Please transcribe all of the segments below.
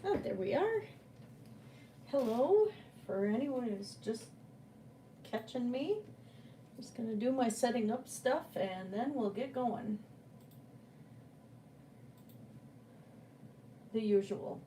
Oh, there we are. Hello, for anyone who's just catching me. I'm just gonna do my setting up stuff and then we'll get going. The usual.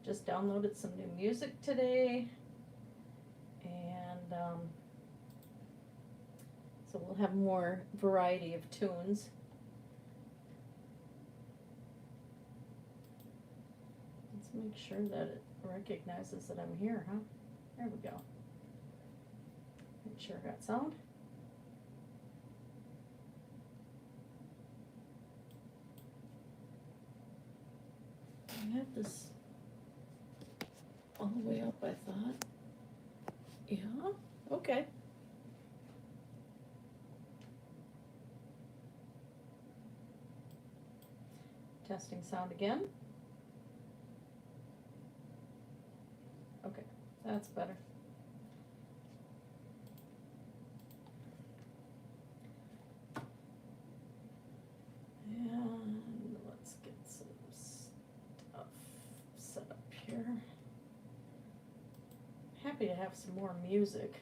Just downloaded some new music today, and so we'll have more variety of tunes. Let's make sure that it recognizes that I'm here, huh? There we go. Make sure I got sound. I have this all the way up, I thought. Yeah, okay. Testing sound again. Okay, that's better. And let's get some stuff set up here. Happy to have some more music.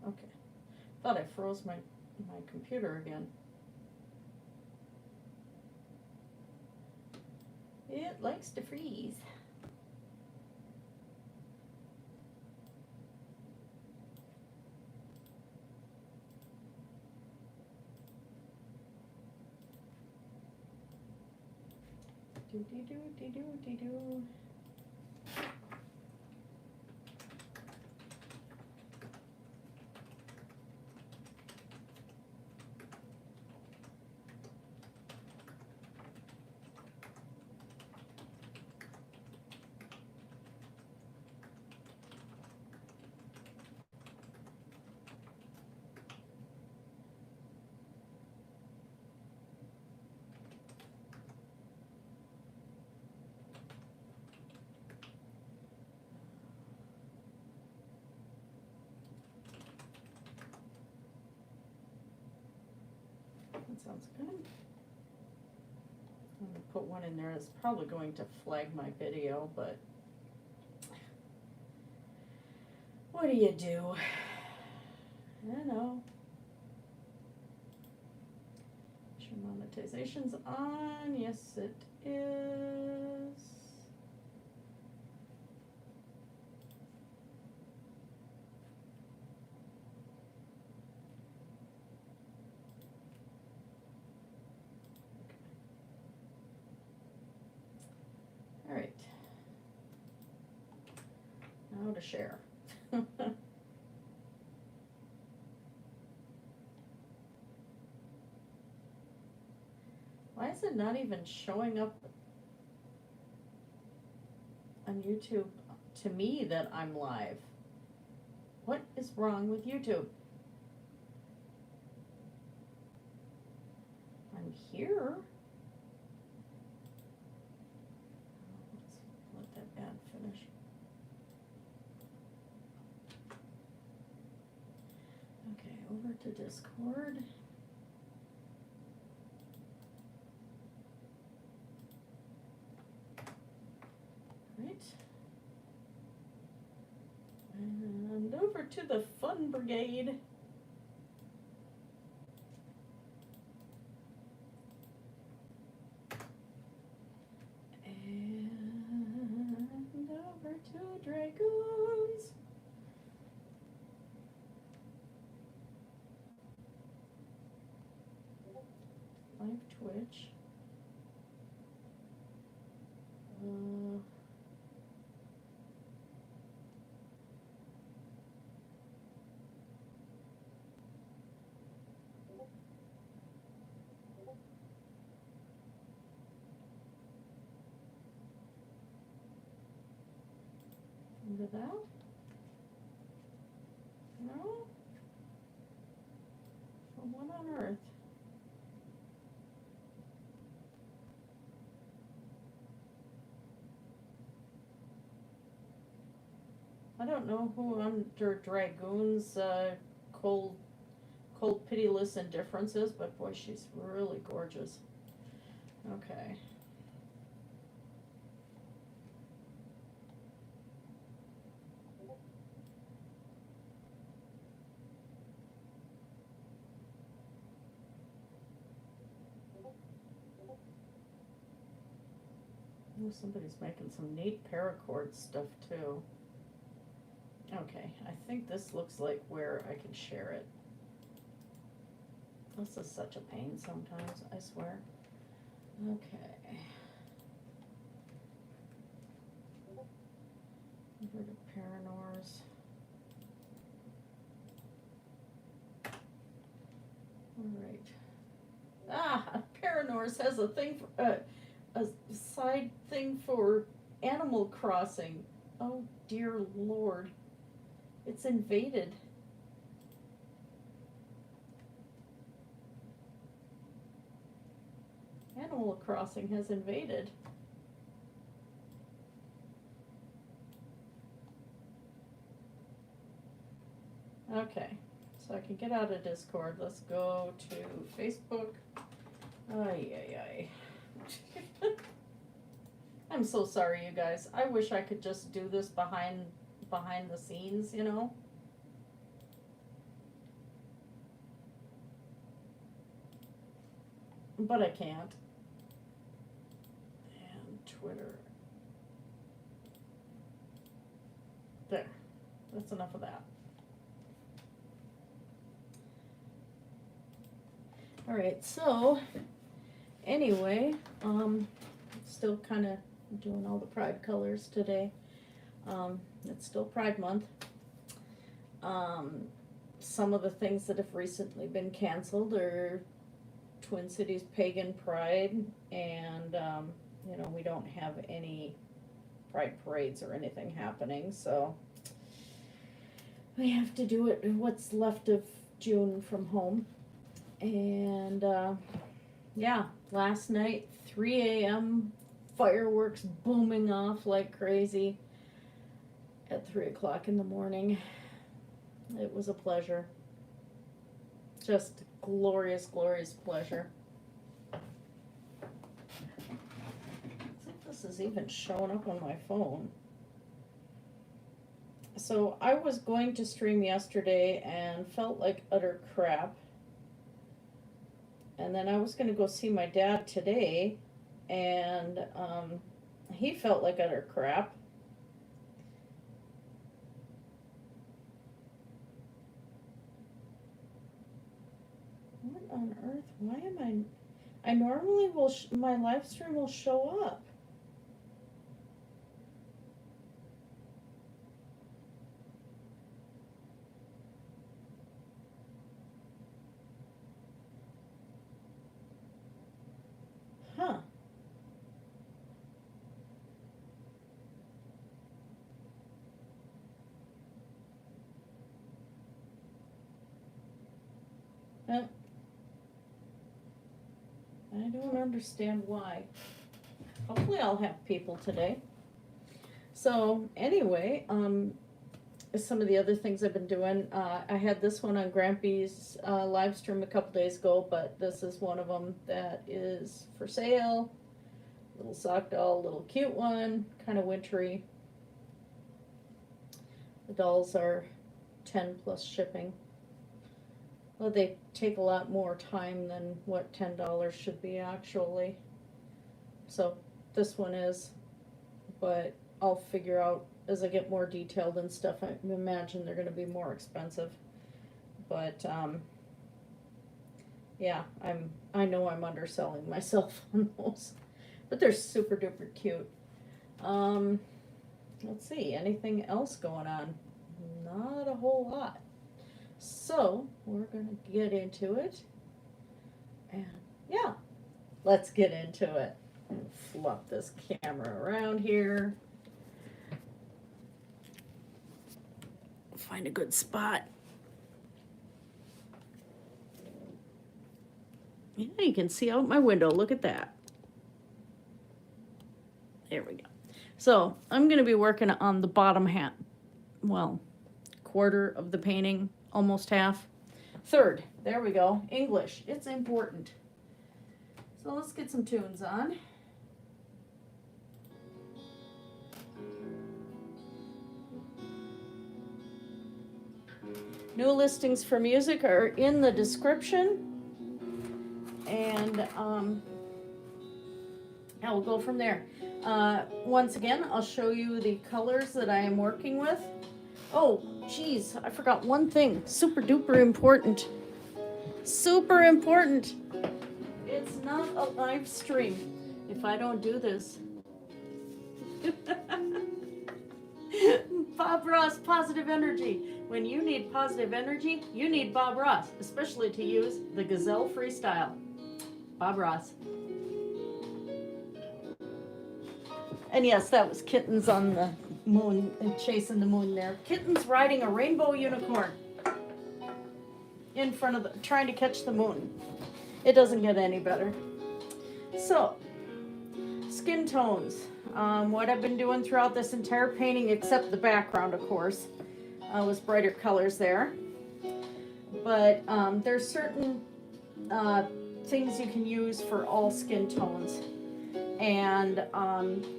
Okay. Thought I froze my computer again. It likes to freeze. Do do do do do do do. That sounds good. I'm gonna put one in there that's probably going to flag my video, but what do you do? I know. Sure, monetization's on. Yes, it is. All right. Now to share. Why is it not even showing up on YouTube to me that I'm live? What is wrong with YouTube? I'm here. Let's let that ad finish. Okay, over to Discord. Right. And over to the Fun Brigade. And over to Dragons. Live Twitch. of that? No? Well, what on earth? I don't know who under Dragoon's cold pitiless indifference is, but boy, she's really gorgeous. Okay. Oh, somebody's making some neat paracord stuff too. Okay, I think this looks like where I can share it. This is such a pain sometimes, I swear. Okay. Inverted Paranors. Alright. Ah, Paranors has a thing for, a side thing for Animal Crossing. Oh dear Lord. It's invaded. Animal Crossing has invaded. Okay, so I can get out of Discord. Let's go to Facebook. Ay, ay, ay. I'm so sorry, you guys. I wish I could just do this behind the scenes, you know. But I can't. And Twitter. There. That's enough of that. Alright, so anyway, still kind of doing all the Pride colors today. It's still Pride Month. Some of the things that have recently been canceled are Twin Cities Pagan Pride, and you know, we don't have any Pride parades or anything happening, so we have to do it what's left of June from home. And yeah, last night 3 a.m. fireworks booming off like crazy at 3 o'clock in the morning. It was a pleasure. Just glorious, glorious pleasure. I think this is even showing up on my phone. So I was going to stream yesterday and felt like utter crap. And then I was going to go see my dad today, and he felt like utter crap. What on earth? Why am I normally will, my live stream will show up. Huh. I don't understand why. Hopefully I'll have people today. So anyway, some of the other things I've been doing, I had this one on Grampy's live stream a couple days ago, but this is one of them that is for sale. Little sock doll, little cute one, kind of wintry. The dolls are 10 plus shipping. Well, they take a lot more time than what $10 should be actually. So this one is, but I'll figure out as I get more detailed and stuff. I imagine they're going to be more expensive. But yeah, I know I'm underselling myself on those, but they're super duper cute. Let's see, anything else going on? Not a whole lot. So we're gonna get into it, and yeah, let's get into it. Flop this camera around here. find a good spot. Yeah, you can see out my window. Look at that. There we go. So I'm going to be working on the bottom half. Well, quarter of the painting, almost half. Third, there we go. English. It's important. So let's get some tunes on. New listings for music are in the description. And I'll go from there. Once again, I'll show you the colors that I am working with. Oh, geez, I forgot one thing. Super duper important. Super important. It's not a live stream if I don't do this. Bob Ross, positive energy. When you need positive energy, you need Bob Ross, especially to use the Gazelle Freestyle. Bob Ross. And yes, that was kittens on the moon and chasing the moon there. Kittens riding a rainbow unicorn in front of the, trying to catch the moon. It doesn't get any better. So, skin tones. What I've been doing throughout this entire painting, except the background, of course, was brighter colors there. But there's certain things you can use for all skin tones. And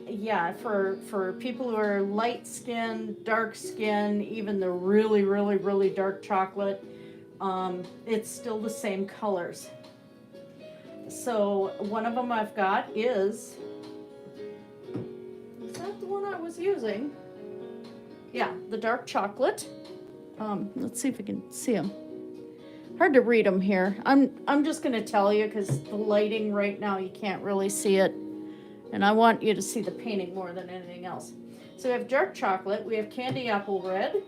yeah, for people who are light skin, dark skin, even the really, really, really dark chocolate, it's still the same colors. So one of them I've got is that the one I was using? Yeah, the dark chocolate. Let's see if we can see them. Hard to read them here. I'm just going to tell you because the lighting right now, you can't really see it. And I want you to see the painting more than anything else. So we have dark chocolate. We have candy apple red.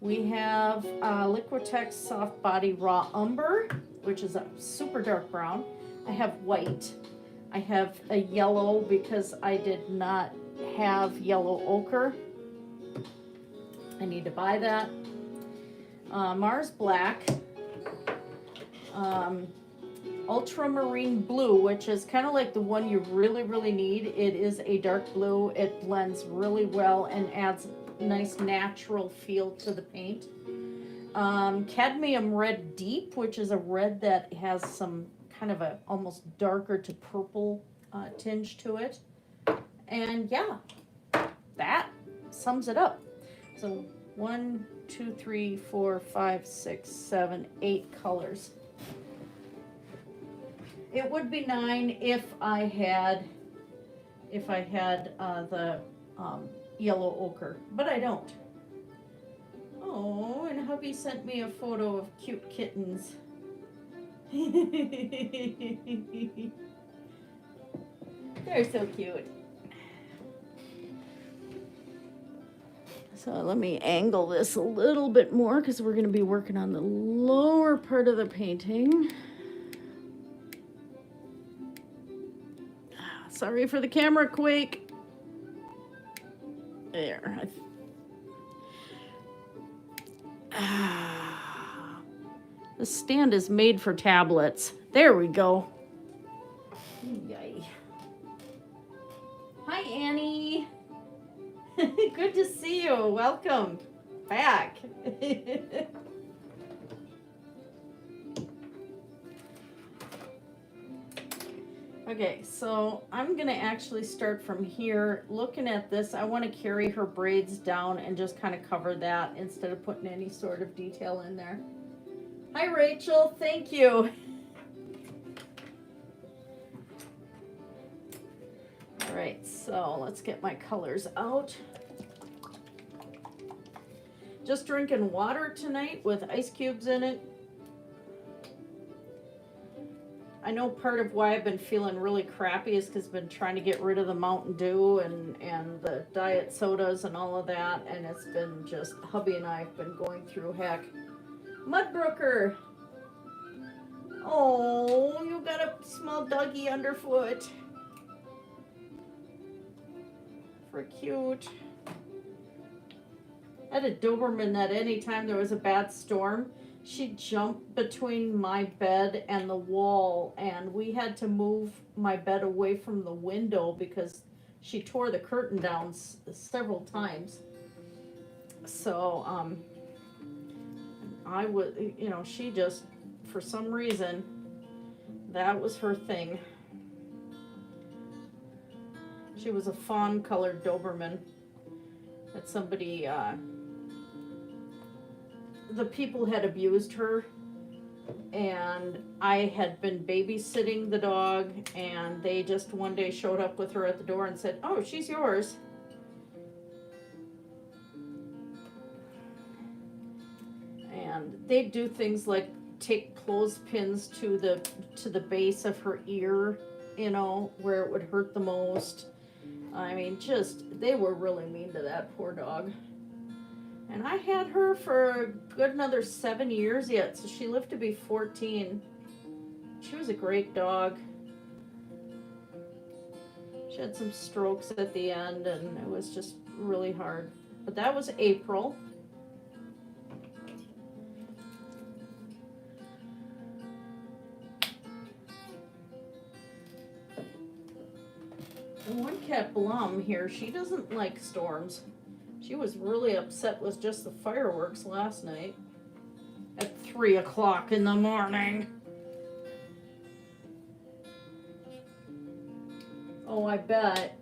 We have Liquitex Soft Body Raw Umber, which is a super dark brown. I have white. I have a yellow because I did not have yellow ochre. I need to buy that. Mars Black. Ultramarine Blue, which is kind of like the one you really, really need. It is a dark blue. It blends really well and adds a nice natural feel to the paint. Cadmium Red Deep, which is a red that has some kind of a almost darker to purple tinge to it. And yeah, that sums it up. So 1, 2, 3, 4, 5, 6, 7, 8 colors. It would be 9 if I had the yellow ochre, but I don't. Oh, and hubby sent me a photo of cute kittens. They're so cute. So let me angle this a little bit more because we're going to be working on the lower part of the painting. Sorry for the camera quake. There. The stand is made for tablets. There we go. Yay. Hi, Annie. Good to see you. Welcome back. Okay, so I'm going to actually start from here. Looking at this, I want to carry her braids down and just kind of cover that instead of putting any sort of detail in there. Hi, Rachel. Thank you. All right, so let's get my colors out. Just drinking water tonight with ice cubes in it. I know part of why I've been feeling really crappy is because I've been trying to get rid of the Mountain Dew and the diet sodas and all of that, and it's been just, hubby and I have been going through heck. Mudbrooker! Oh, you got a small doggy underfoot. For cute. I had a Doberman that anytime there was a bad storm, she'd jump between my bed and the wall, and we had to move my bed away from the window because she tore the curtain down several times. So, I would, you know, she just, for some reason, that was her thing. She was a fawn colored Doberman that somebody, the people had abused her, and I had been babysitting the dog, and they just one day showed up with her at the door and said, "Oh, she's yours." And they'd do things like take clothespins to the base of her ear, you know, where it would hurt the most. I mean, just, they were really mean to that poor dog. And I had her for a good another 7 years yet, so she lived to be 14. She was a great dog. She had some strokes at the end, and it was just really hard. But that was April. And one cat, Blum, here, she doesn't like storms. She was really upset with just the fireworks last night at 3 o'clock in the morning. Oh, I bet.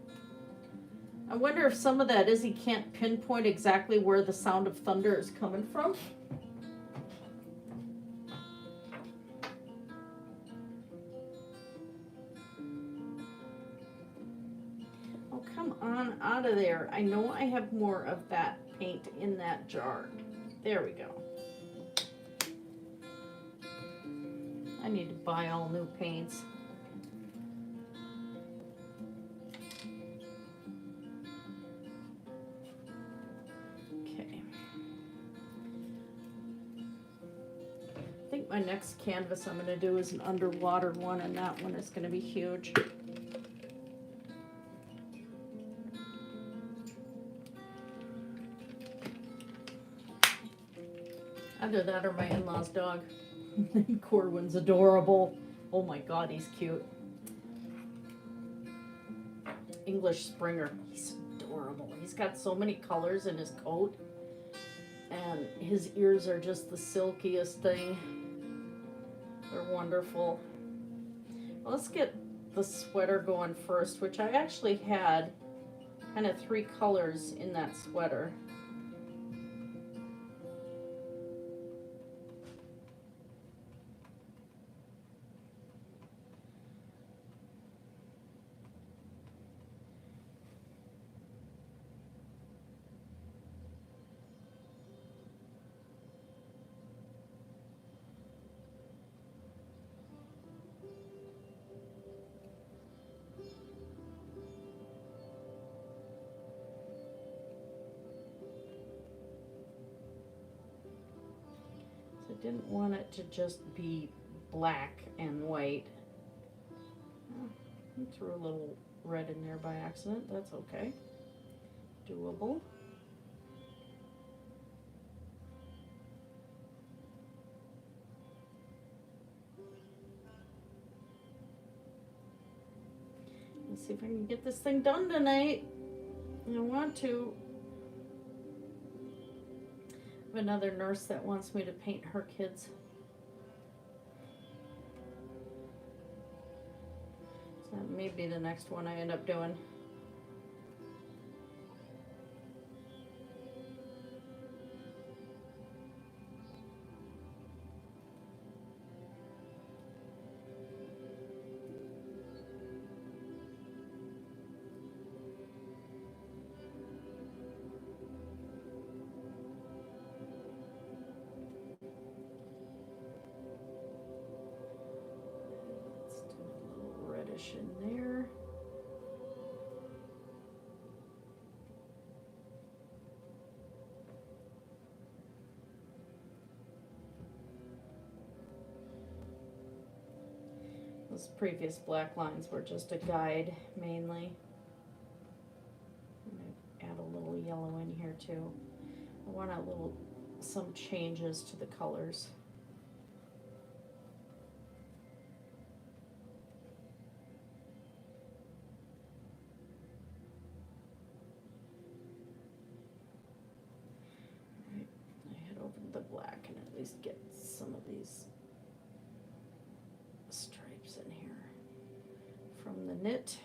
I wonder if some of that is he can't pinpoint exactly where the sound of thunder is coming from. Oh, come on out of there. I know I have more of that paint in that jar. There we go. I need to buy all new paints. My next canvas I'm going to do is an underwater one, and that one is going to be huge. Either that or my in-laws' dog. Corwin's adorable. Oh my god, he's cute. English Springer. He's adorable. He's got so many colors in his coat, and his ears are just the silkiest thing. They're wonderful. Well, let's get the sweater going first, which I actually had kind of 3 colors in that sweater. I didn't want it to just be black and white. I threw a little red in there by accident. That's okay. Doable. Let's see if I can get this thing done tonight. I want to. Another nurse that wants me to paint her kids. So that may be the next one I end up doing. In there. Those previous black lines were just a guide mainly. I'm going to add a little yellow in here too. I want some changes to the colors. Right, I head over to the black and at least get some of these stripes in here from the knit.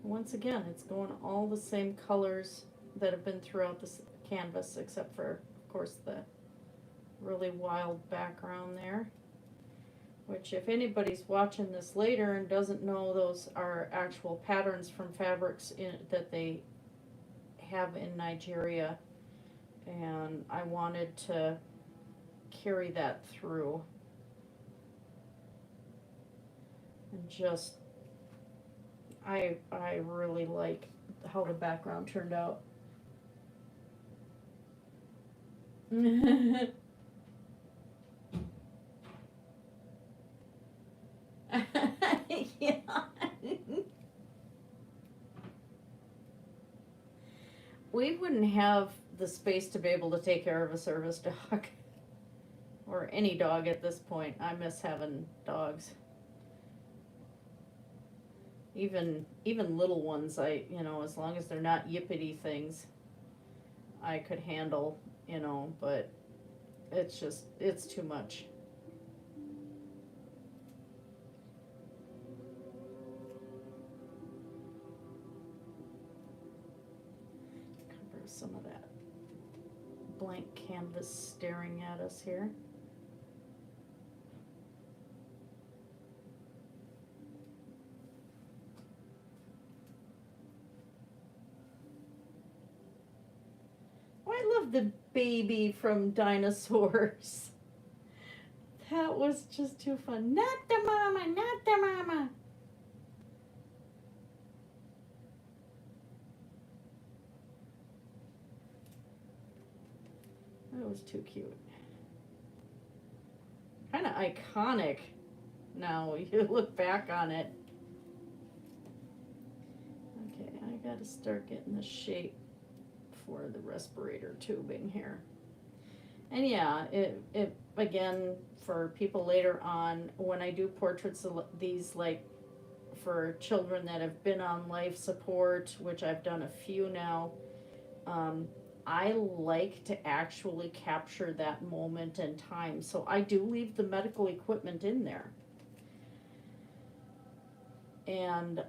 Once again, it's going all the same colors that have been throughout this canvas, except for, of course, the really wild background there. Which, if anybody's watching this later and doesn't know, those are actual patterns from fabrics that they have in Nigeria. And I wanted to carry that through. And just, I really like how the background turned out. Yeah. We wouldn't have the space to be able to take care of a service dog. Or any dog at this point. I miss having dogs. Even little ones, as long as they're not yippity things, I could handle, but it's too much. Cover some of that blank canvas staring at us here. I love the baby from Dinosaurs. That was just too fun. Not the mama, not the mama. That was too cute. Kind of iconic now. You look back on it. Okay, I gotta start getting the shape for the respirator tubing here. And yeah, it again, for people later on, when I do portraits of these, like for children that have been on life support, which I've done a few now, I like to actually capture that moment in time. So I do leave the medical equipment in there. And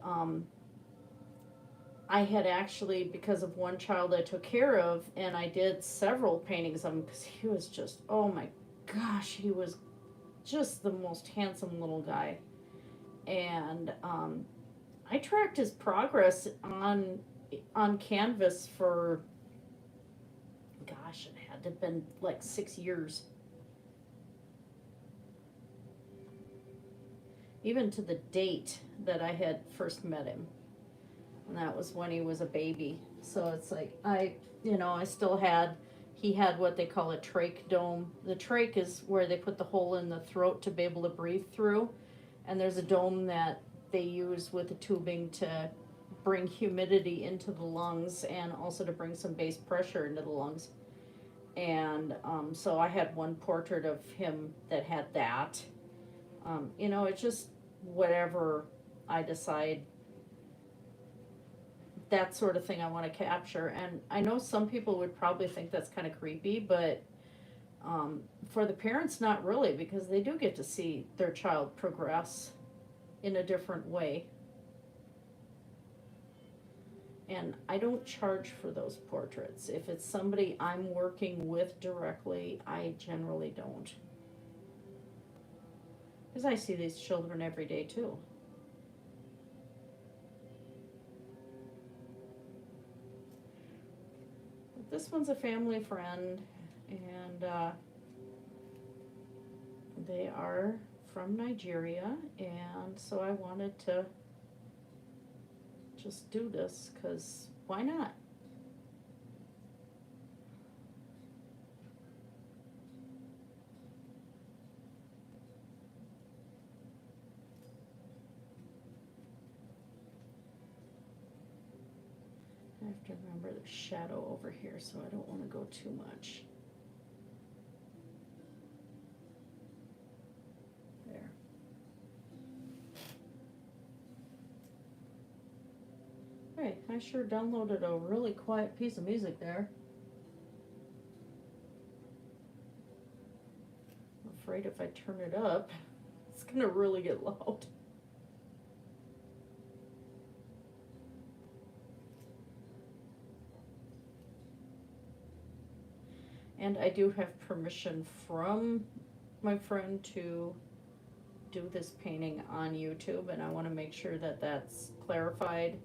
I had actually, because of one child I took care of, and I did several paintings of him because he was just, oh my gosh, he was just the most handsome little guy. And I tracked his progress on canvas for, gosh, it had to have been like 6 years. Even to the date that I had first met him. And that was when he was a baby. So it's like, he had what they call a trach dome. The trach is where they put the hole in the throat to be able to breathe through. And there's a dome that they use with the tubing to bring humidity into the lungs and also to bring some base pressure into the lungs. And so I had one portrait of him that had that. It's just whatever I decide, that sort of thing I want to capture. And I know some people would probably think that's kind of creepy, but for the parents, not really, because they do get to see their child progress in a different way. And I don't charge for those portraits. If it's somebody I'm working with directly, I generally don't. Because I see these children every day too. But this one's a family friend, and they are from Nigeria, and so I wanted to just do this, because why not? have to remember there's shadow over here, so I don't want to go too much. There. Hey, I sure downloaded a really quiet piece of music there. I'm afraid if I turn it up, it's gonna really get loud. And I do have permission from my friend to do this painting on YouTube, and I want to make sure that that's clarified.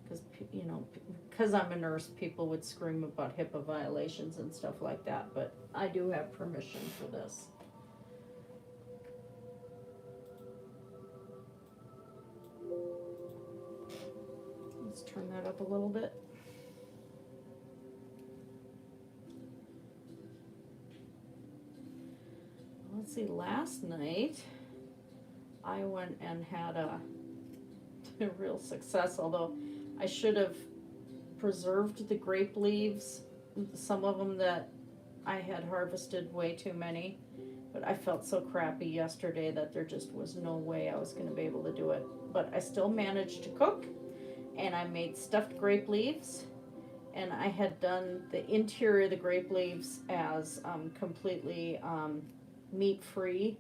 Because, you know, because I'm a nurse, people would scream about HIPAA violations and stuff like that, but I do have permission for this. Let's turn that up a little bit. Let's see, last night I went and had a real success, although I should have preserved the grape leaves, some of them that I had harvested way too many, but I felt so crappy yesterday that there just was no way I was going to be able to do it. But I still managed to cook, and I made stuffed grape leaves, and I had done the interior of the grape leaves as completely meat-free,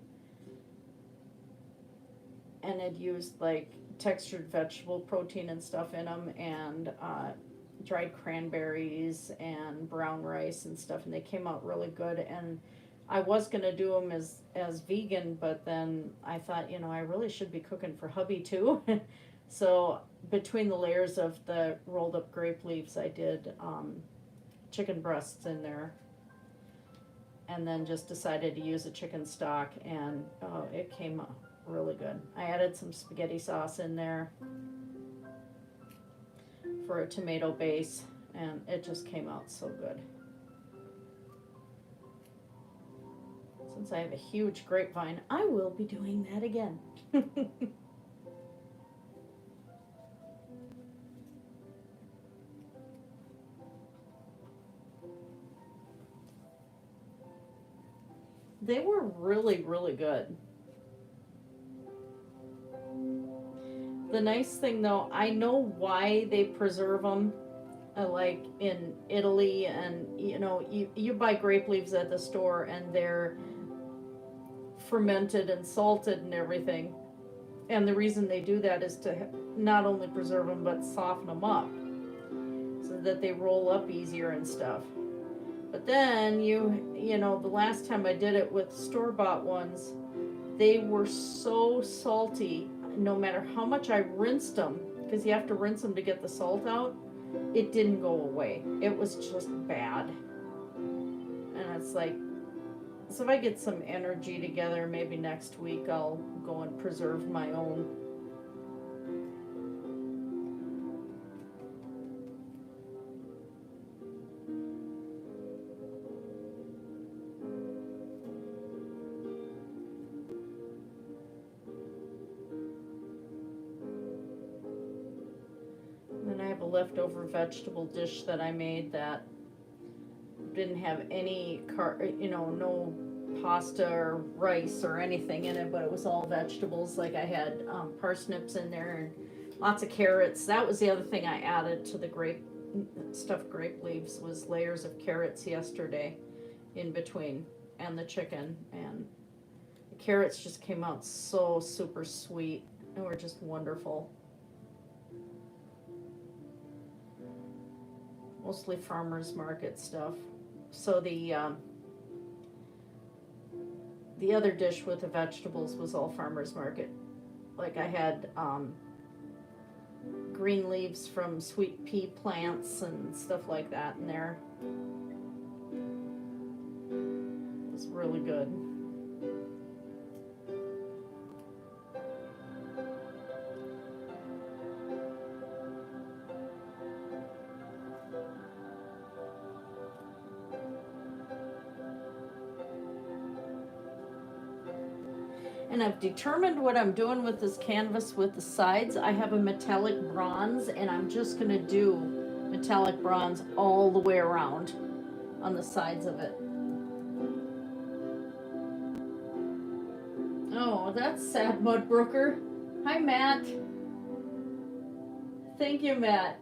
and had used like textured vegetable protein and stuff in them, and dried cranberries and brown rice and stuff, and they came out really good. And I was gonna do them as vegan, but then I thought, you know, I really should be cooking for hubby too. So between the layers of the rolled up grape leaves, I did chicken breasts in there, and then just decided to use a chicken stock, and it came out really good. I added some spaghetti sauce in there for a tomato base, and it just came out so good. Since I have a huge grapevine, I will be doing that again. They were really, really good. The nice thing though, I know why they preserve them, like in Italy, and you know, you buy grape leaves at the store and they're fermented and salted and everything. And the reason they do that is to not only preserve them but soften them up so that they roll up easier and stuff. But then you know, the last time I did it with store-bought ones, they were so salty. No matter how much I rinsed them, because you have to rinse them to get the salt out, it didn't go away. It was just bad. And it's like, so if I get some energy together, maybe next week I'll go and preserve my own. Leftover vegetable dish that I made that didn't have any no pasta or rice or anything in it, but it was all vegetables. Like I had parsnips in there and lots of carrots. That was the other thing I added to the stuffed grape leaves, was layers of carrots yesterday in between, and the chicken, and the carrots just came out so super sweet and were just wonderful. Mostly farmers market stuff. So the other dish with the vegetables was all farmers market. Like I had green leaves from sweet pea plants and stuff like that in there. It was really good. And I've determined what I'm doing with this canvas with the sides. I have a metallic bronze, and I'm just gonna do metallic bronze all the way around on the sides of it. Oh, that's sad, Mudbrooker. Hi, Matt. Thank you, Matt.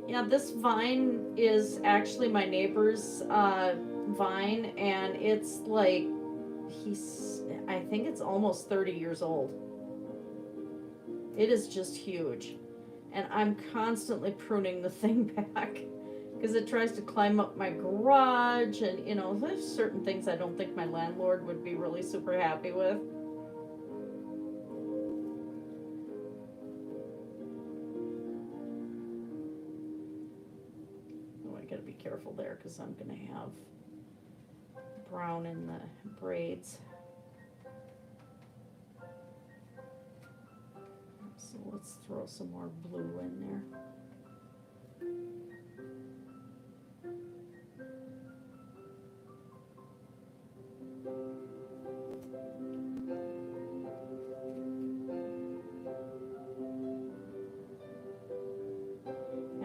Yeah, this vine is actually my neighbor's vine, and it's like, I think it's almost 30 years old. It is just huge. And I'm constantly pruning the thing back because it tries to climb up my garage, and you know, there's certain things I don't think my landlord would be really super happy with. Oh, I gotta be careful there because I'm gonna have brown in the braids. So let's throw some more blue in there.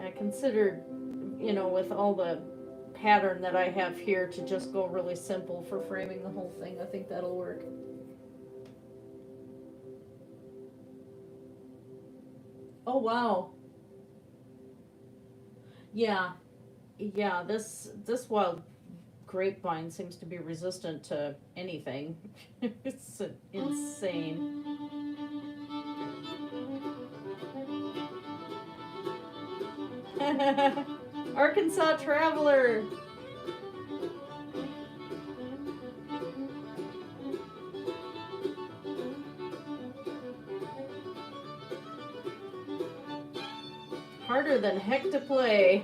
I considered, you know, with all the pattern that I have here, to just go really simple for framing the whole thing. I think that'll work. Oh wow. Yeah. Yeah, this wild grapevine seems to be resistant to anything. It's insane. Arkansas Traveler. Harder than heck to play.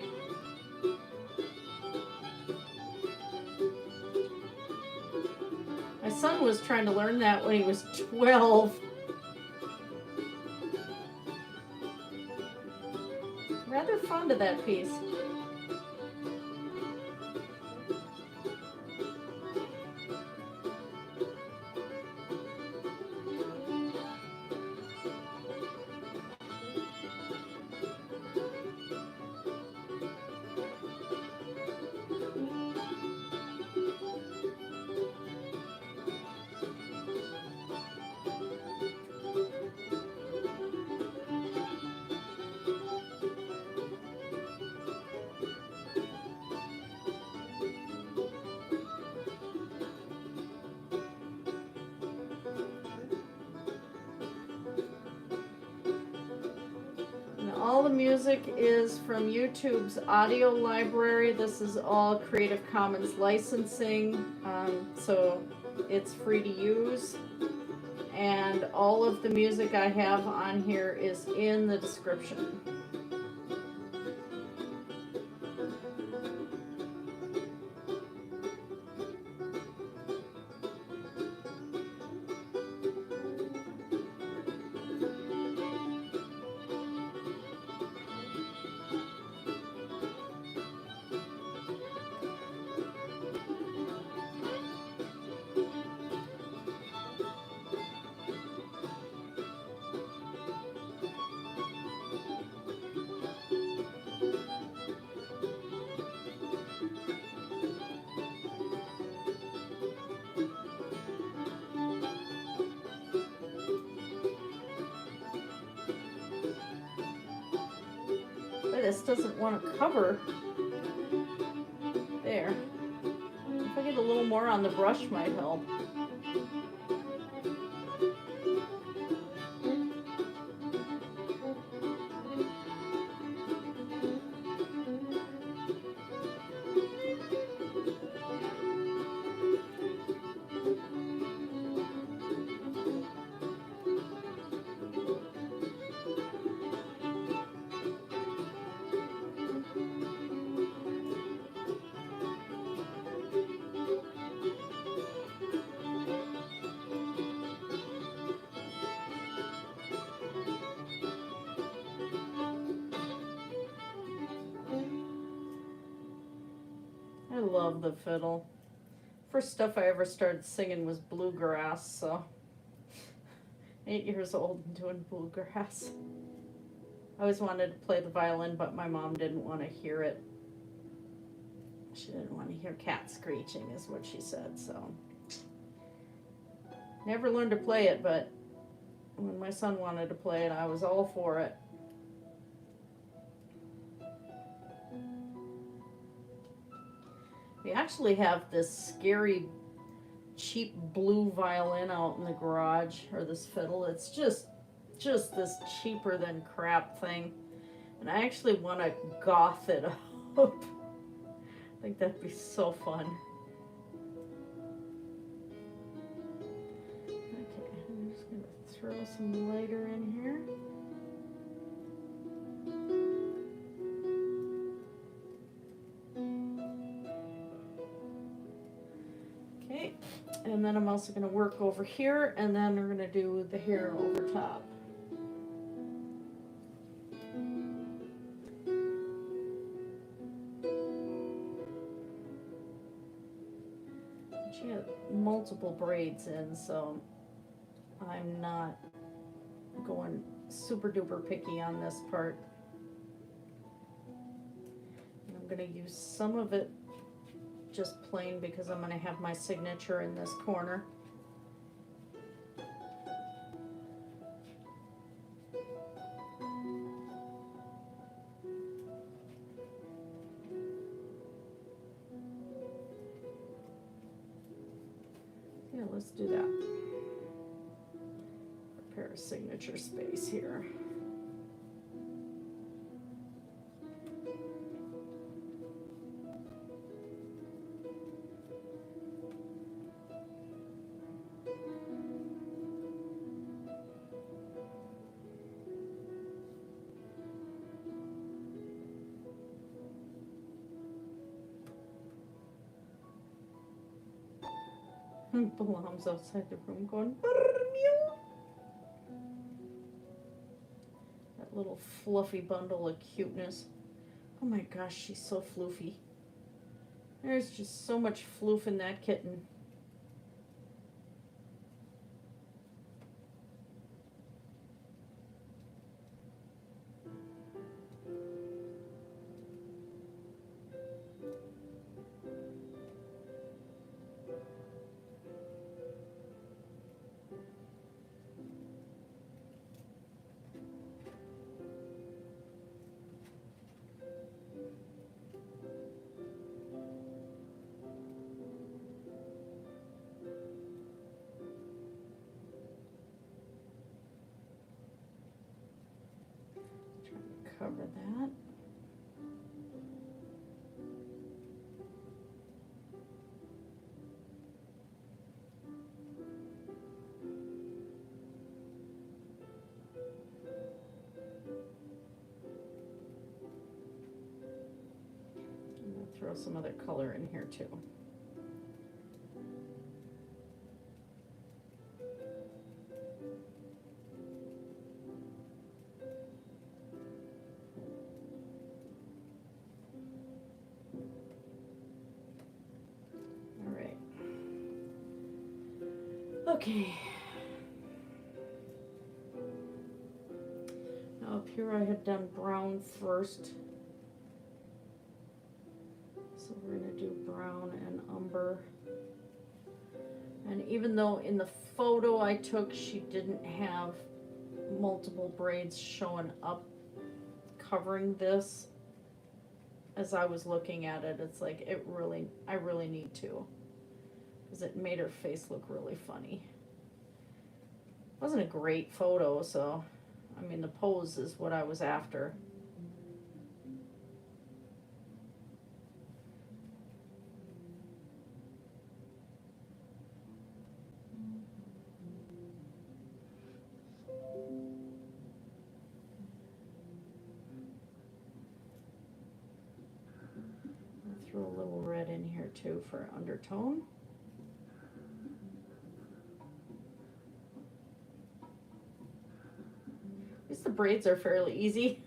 My son was trying to learn that when he was 12. Rather fond of that piece. All the music is from YouTube's audio library. This is all Creative Commons licensing, so it's free to use. And all of the music I have on here is in the description. This doesn't want to cover. There. If I get a little more on the brush might help. I love the fiddle. First stuff I ever started singing was bluegrass, so 8 years old and doing bluegrass. I always wanted to play the violin, but my mom didn't want to hear it. She didn't want to hear cats screeching, is what she said, so. Never learned to play it, but when my son wanted to play it, I was all for it. We actually have this scary, cheap blue violin out in the garage, or this fiddle. It's just this cheaper than crap thing. And I actually want to goth it up. I think that'd be so fun. Okay, I'm just going to throw some lighter in here. Okay, and then I'm also going to work over here, and then we're going to do the hair over top. She had multiple braids in, so I'm not going super duper picky on this part. And I'm going to use some of it just plain because I'm going to have my signature in this corner. Yeah, let's do that. Prepare a signature space here. Balam's outside the room going, meow. That little fluffy bundle of cuteness. Oh my gosh, she's so floofy. There's just so much floof in that kitten. Cover that. I'm going to throw some other color in here too. Okay. Now up here I had done brown first. So we're going to do brown and umber. And even though in the photo I took she didn't have multiple braids showing up covering this, as I was looking at it, it's like I really need to. Because it made her face look really funny. Wasn't a great photo, so I mean the pose is what I was after. I'll throw a little red in here too for undertone. The braids are fairly easy.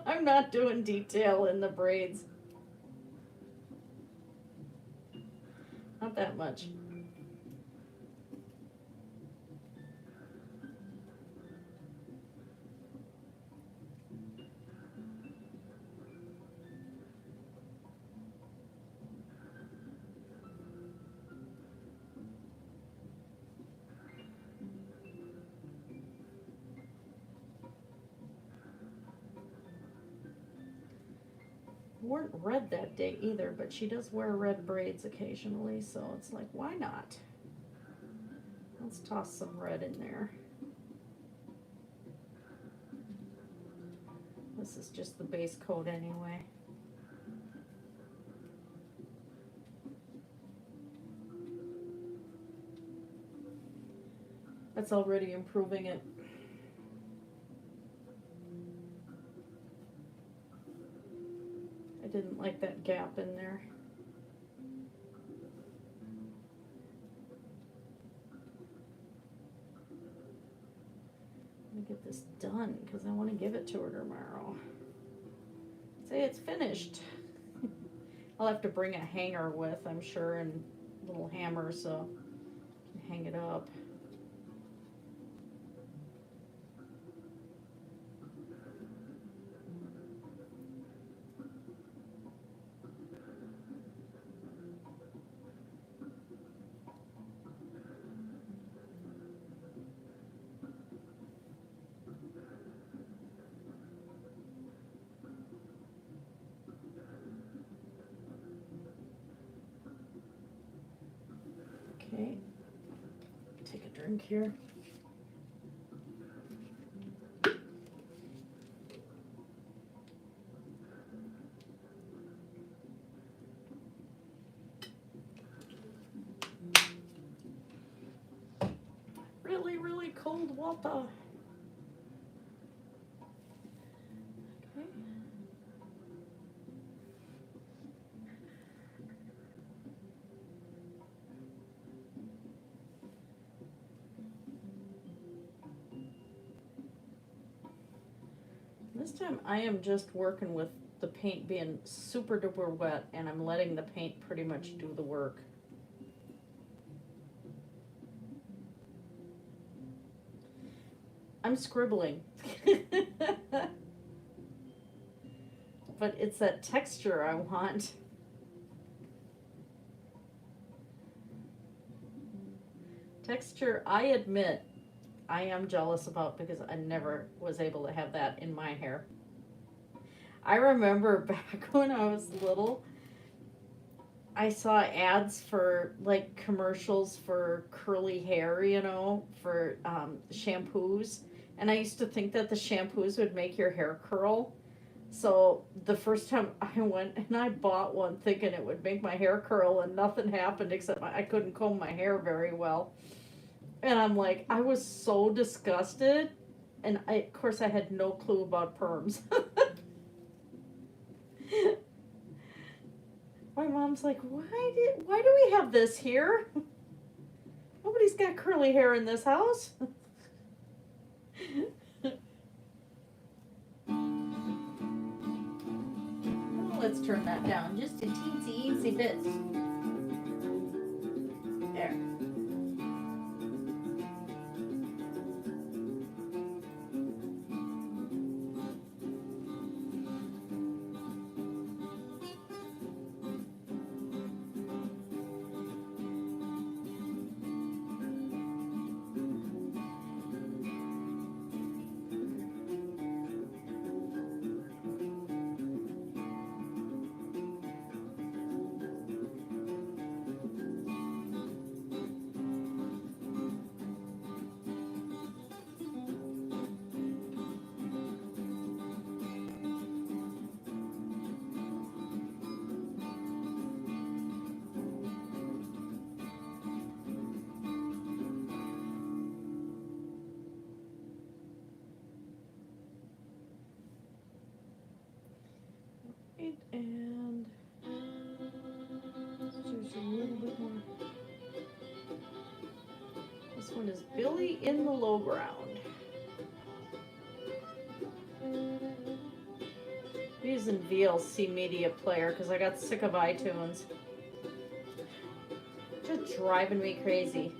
I'm not doing detail in the braids. Not that much. Weren't red that day either, but she does wear red braids occasionally, so it's like, why not? Let's toss some red in there. This is just the base coat anyway. That's already improving it. I didn't like that gap in there. Let me get this done because I want to give it to her tomorrow. Say it's finished. I'll have to bring a hanger with, I'm sure, and a little hammer so I can hang it up. Okay, take a drink here. Really, really cold water. Okay. This time I am just working with the paint being super duper wet, and I'm letting the paint pretty much do the work. I'm scribbling. But it's that texture I want. Texture, I admit, I am jealous about because I never was able to have that in my hair. I remember back when I was little, I saw ads for like commercials for curly hair, you know, for shampoos. And I used to think that the shampoos would make your hair curl. So the first time I went and I bought one thinking it would make my hair curl, and nothing happened except I couldn't comb my hair very well. And I'm like, I was so disgusted. And of course I had no clue about perms. My mom's like, why do we have this here? Nobody's got curly hair in this house. Oh, let's turn that down just a teensy bit. There. And there's a little bit more. This one is Willy in the Lowground. I'm using VLC Media Player because I got sick of iTunes. Just driving me crazy.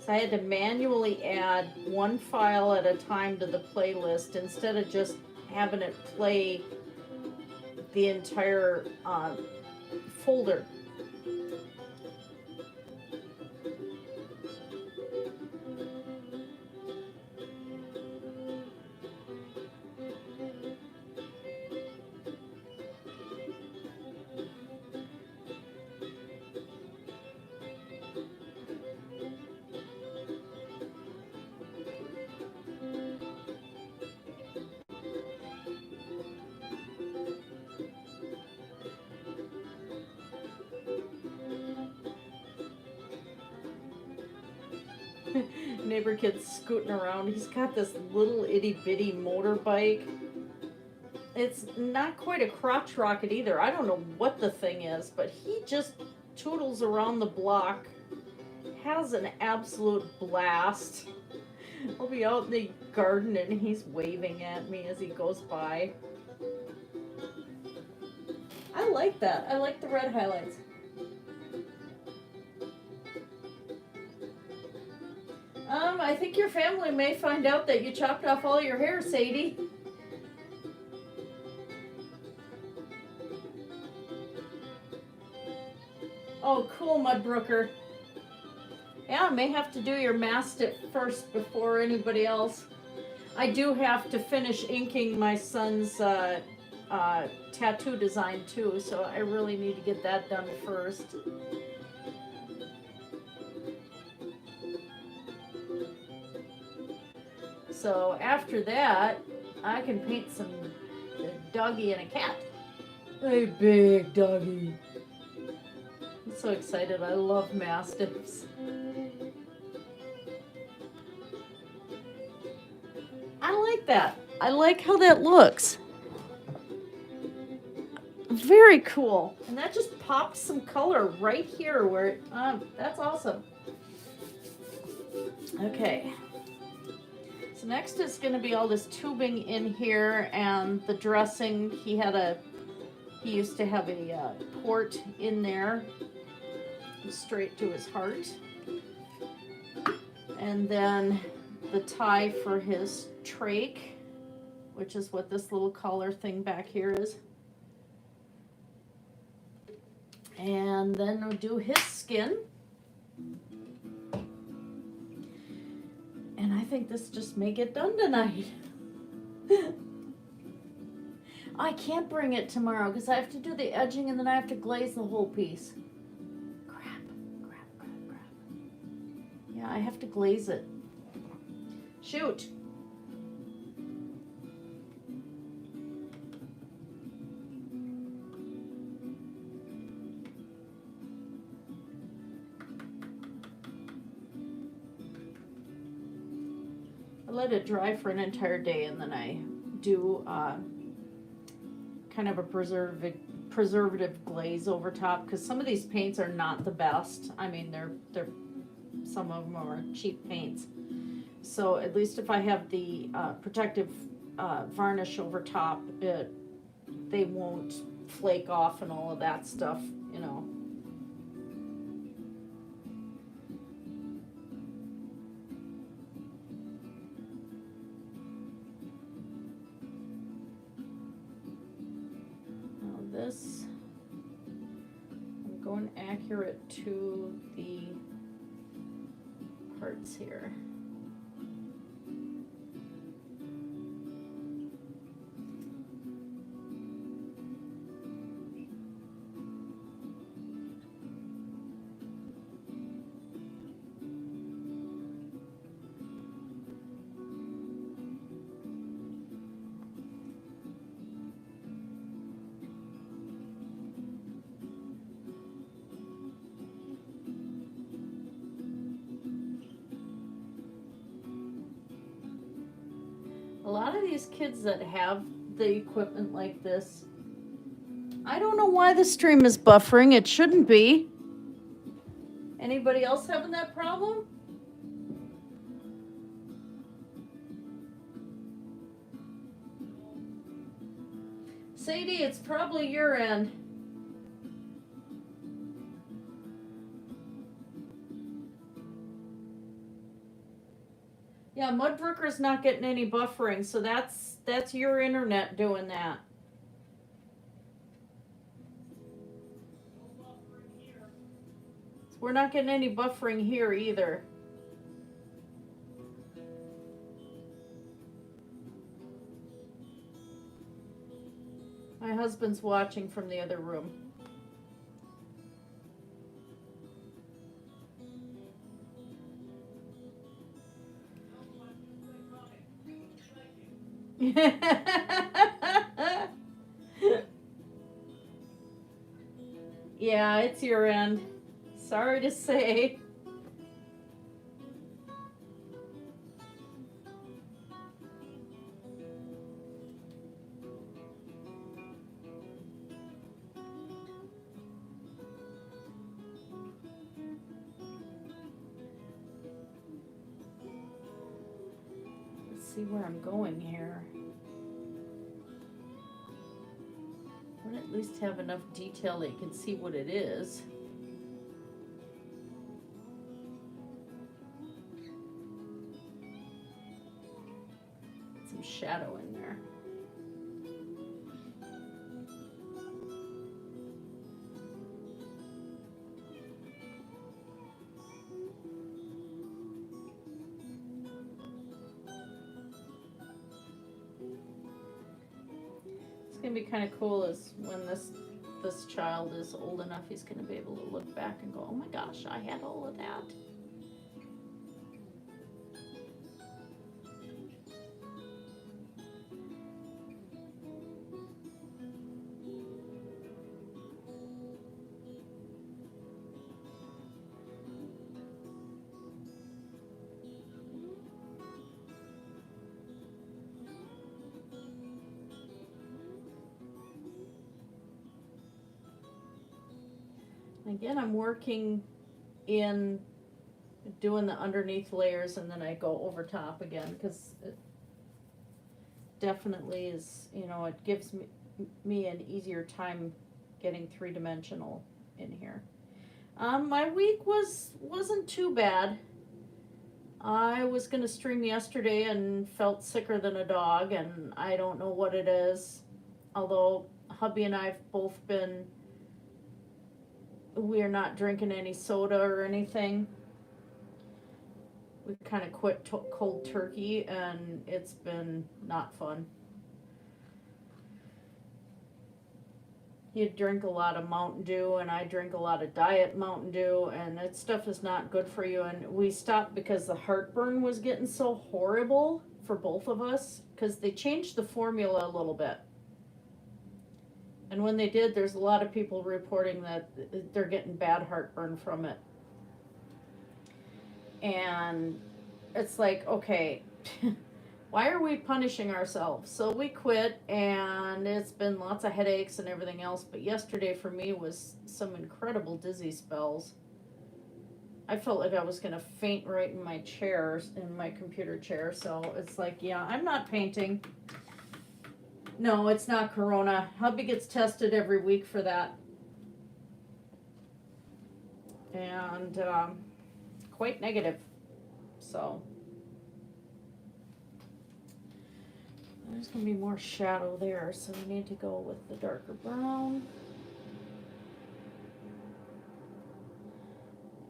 So I had to manually add one file at a time to the playlist instead of just having it play the entire folder. Neighbor kid's scooting around. He's got this little itty bitty motorbike. It's not quite a crotch rocket either. I don't know what the thing is, but he just toodles around the block, has an absolute blast. I'll be out in the garden and he's waving at me as he goes by. I like that. I like the red highlights. I think your family may find out that you chopped off all your hair, Sadie. Oh, cool, Mudbrooker. Yeah, I may have to do your mastic first before anybody else. I do have to finish inking my son's tattoo design too, so I really need to get that done first. So after that, I can paint a doggy and a cat. A big doggy. I'm so excited. I love mastiffs. I like that. I like how that looks. Very cool. And that just popped some color right here where it, that's awesome. Okay. So next is going to be all this tubing in here and the dressing. He used to have a port in there straight to his heart. And then the tie for his trach, which is what this little collar thing back here is. And then we'll do his skin. And I think this just may get done tonight. I can't bring it tomorrow because I have to do the edging and then I have to glaze the whole piece. Crap. Yeah, I have to glaze it. Shoot. I let it dry for an entire day and then I do kind of a preservative glaze over top because some of these paints are not the best. I mean, they're some of them are cheap paints. So at least if I have the protective varnish over top, they won't flake off and all of that stuff, you know. This, I'm going accurate to the parts here. A lot of these kids that have the equipment like this, I don't know why the stream is buffering. It shouldn't be. Anybody else having that problem? Sadie, it's probably your end. Yeah, Mudbrooker's not getting any buffering, so that's your internet doing that. We're not getting any buffering here either. My husband's watching from the other room. Yeah, it's your end. Sorry to say. Let's see where I'm going here. I want to at least have enough detail that you can see what it is. Some shadow in there. It's gonna be kind of cool is when this child is old enough, he's gonna be able to look back and go, oh my gosh, I had all of that. Again, I'm working in doing the underneath layers and then I go over top again because it definitely is, you know, it gives me an easier time getting three-dimensional in here. My week wasn't too bad. I was going to stream yesterday and felt sicker than a dog, and I don't know what it is. Although hubby and I have both been, we're not drinking any soda or anything. We kind of quit cold turkey, and it's been not fun. You drink a lot of Mountain Dew, and I drink a lot of Diet Mountain Dew, and that stuff is not good for you. And we stopped because the heartburn was getting so horrible for both of us, because they changed the formula a little bit. And when they did, there's a lot of people reporting that they're getting bad heartburn from it. And it's like, okay, why are we punishing ourselves? So we quit, and it's been lots of headaches and everything else. But yesterday for me was some incredible dizzy spells. I felt like I was going to faint right in my chair, in my computer chair. So it's like, yeah, I'm not painting. No, it's not corona. Hubby gets tested every week for that. And quite negative. So there's going to be more shadow there, so we need to go with the darker brown.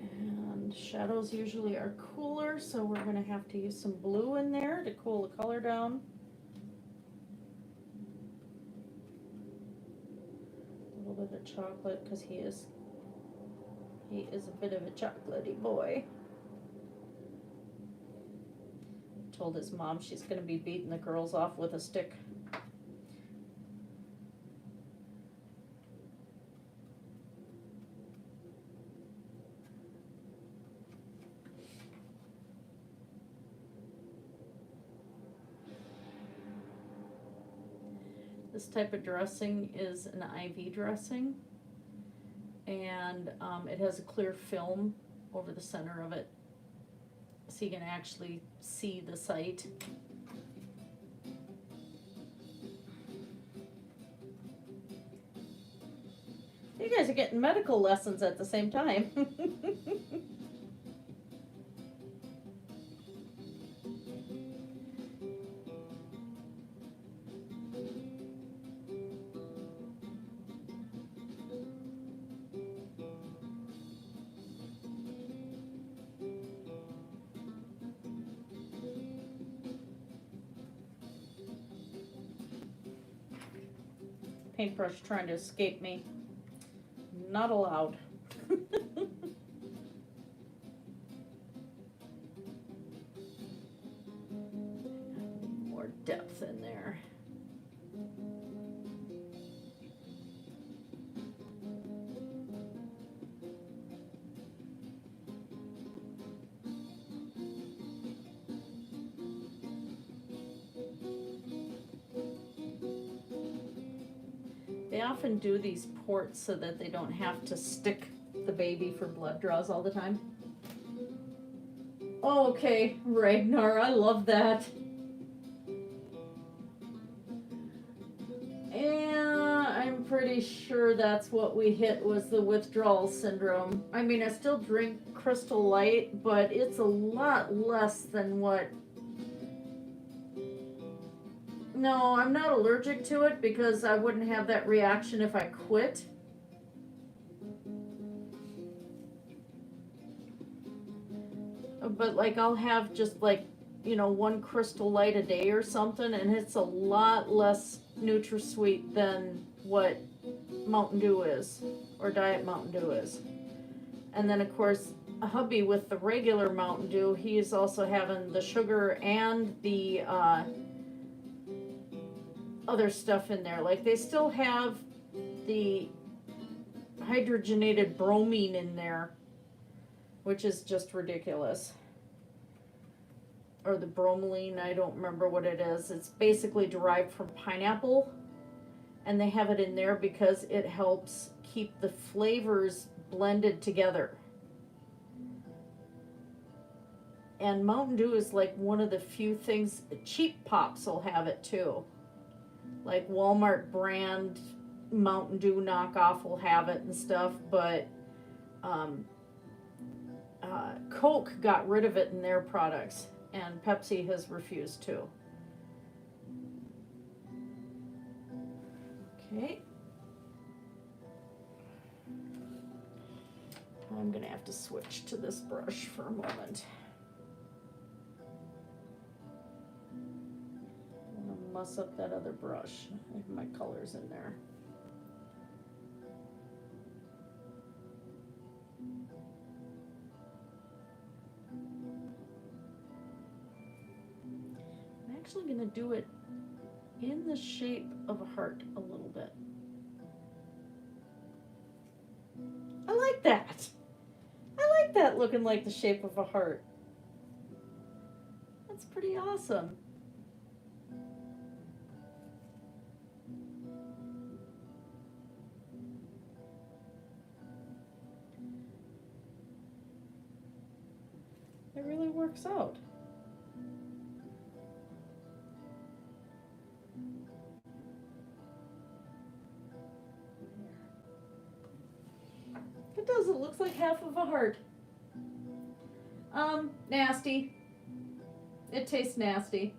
And shadows usually are cooler, so we're going to have to use some blue in there to cool the color down. A little bit of chocolate, because he is a bit of a chocolatey boy. Told his mom she's going to be beating the girls off with a stick. This type of dressing is an IV dressing, and it has a clear film over the center of it, so you can actually see the site. You guys are getting medical lessons at the same time. paintbrush trying to escape me. Not allowed. More depth in there. They often do these ports so that they don't have to stick the baby for blood draws all the time. Oh, okay, Ragnar, I love that. Yeah, I'm pretty sure that's what we hit was the withdrawal syndrome. I mean, I still drink Crystal Light, but it's a lot less than what... No, I'm not allergic to it because I wouldn't have that reaction if I quit. But like I'll have just like, you know, one Crystal Light a day or something, and it's a lot less NutraSweet than what Mountain Dew is, or Diet Mountain Dew is. And then of course, a hubby with the regular Mountain Dew, he's also having the sugar and the other stuff in there. Like they still have the hydrogenated bromine in there, which is just ridiculous. Or the bromelain, I don't remember what it is. It's basically derived from pineapple, and they have it in there because it helps keep the flavors blended together. And Mountain Dew is like one of the few things, cheap pops will have it too. Like Walmart brand Mountain Dew knockoff will have it and stuff, but Coke got rid of it in their products, and Pepsi has refused to. Okay. I'm gonna have to switch to this brush for a moment. I'm gonna muss up that other brush. I have my colors in there. I'm actually gonna do it in the shape of a heart a little bit. I like that. I like that looking like the shape of a heart. That's pretty awesome. It really works out. It does, it looks like half of a heart. Nasty. It tastes nasty.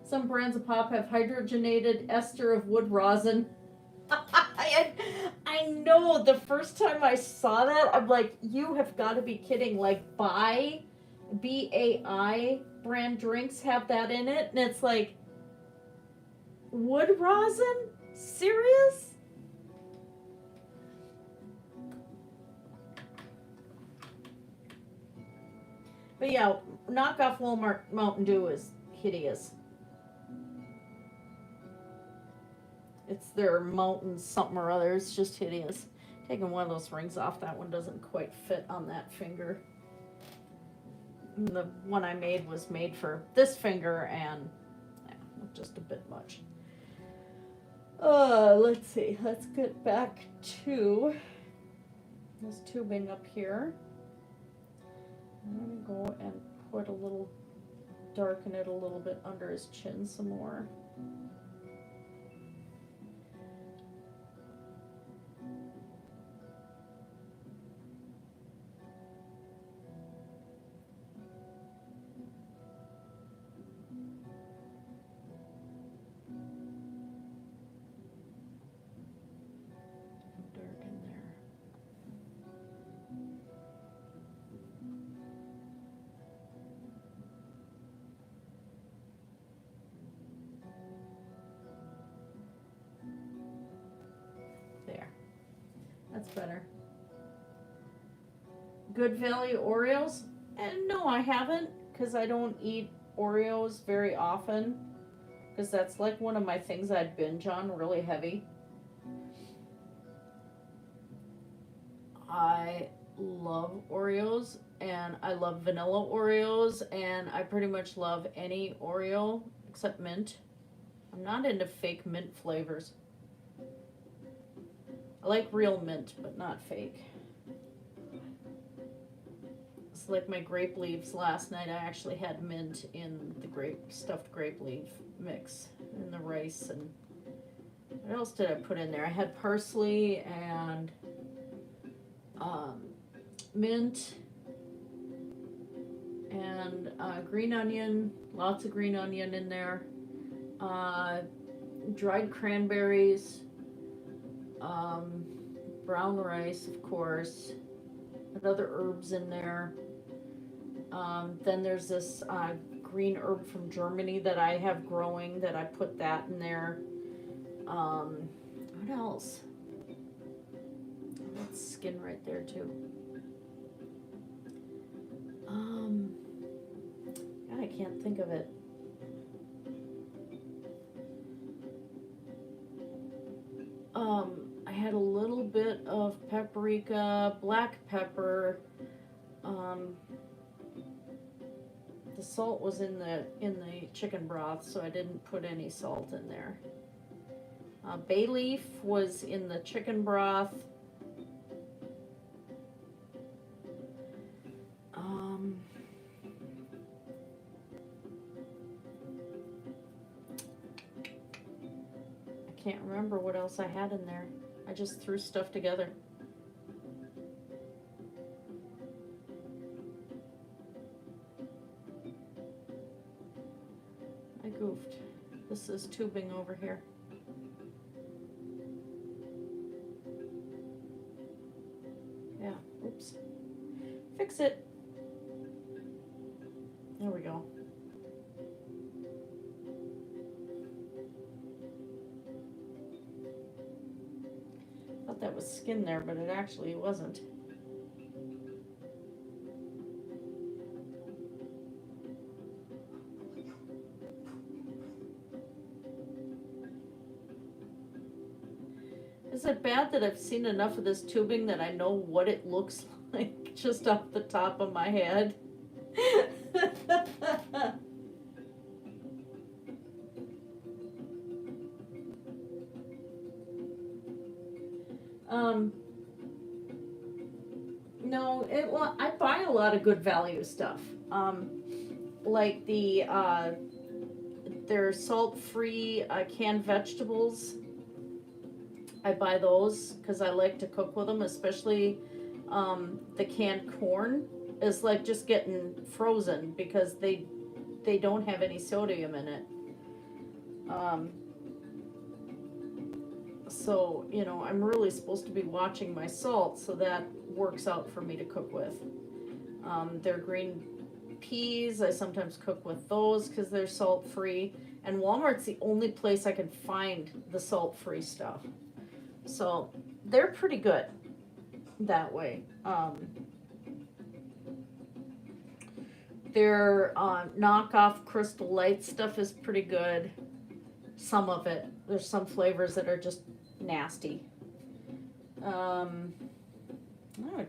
Some brands of pop have hydrogenated ester of wood rosin. I know, the first time I saw that, I'm like, you have got to be kidding. Like, BAI brand drinks have that in it, and it's like, wood rosin? Serious? But yeah, knockoff Walmart Mountain Dew is hideous. It's their mountain something or other. It's just hideous. Taking one of those rings off, that one doesn't quite fit on that finger. And the one I made was made for this finger, and yeah, just a bit much. Let's see. Let's get back to this tubing up here. I'm going to go and put a little, darken it a little bit under his chin some more. Darken there. That's better. Good value Oreos? And no, I haven't, because I don't eat Oreos very often, because that's like one of my things I'd binge on really heavy. I love Oreos, and I love vanilla Oreos, and I pretty much love any Oreo except mint. I'm not into fake mint flavors. I like real mint, but not fake. It's like my grape leaves last night. I actually had mint in the stuffed grape leaf mix in the rice. And what else did I put in there? I had parsley and mint and green onion, lots of green onion in there, dried cranberries, brown rice, of course, and other herbs in there. Then there's this green herb from Germany that I have growing that I put that in there. What else? That's skin right there too. God, I can't think of it. I had a little bit of paprika, black pepper. The salt was in the chicken broth, so I didn't put any salt in there. Bay leaf was in the chicken broth. I can't remember what else I had in there. I just threw stuff together. I goofed. This is tubing over here. Yeah, oops. Fix it. There we go. Thought that was skin there, but it actually wasn't. Is it bad that I've seen enough of this tubing that I know what it looks like just off the top of my head? No, I buy a lot of good value stuff. Like they're salt-free canned vegetables. I buy those because I like to cook with them, especially the canned corn is like just getting frozen because they don't have any sodium in it. So, you know, I'm really supposed to be watching my salt, so that works out for me to cook with. They're green peas. I sometimes cook with those because they're salt-free. And Walmart's the only place I can find the salt-free stuff. So they're pretty good that way. Their knockoff Crystal Light stuff is pretty good. Some of it. There's some flavors that are just nasty. I'm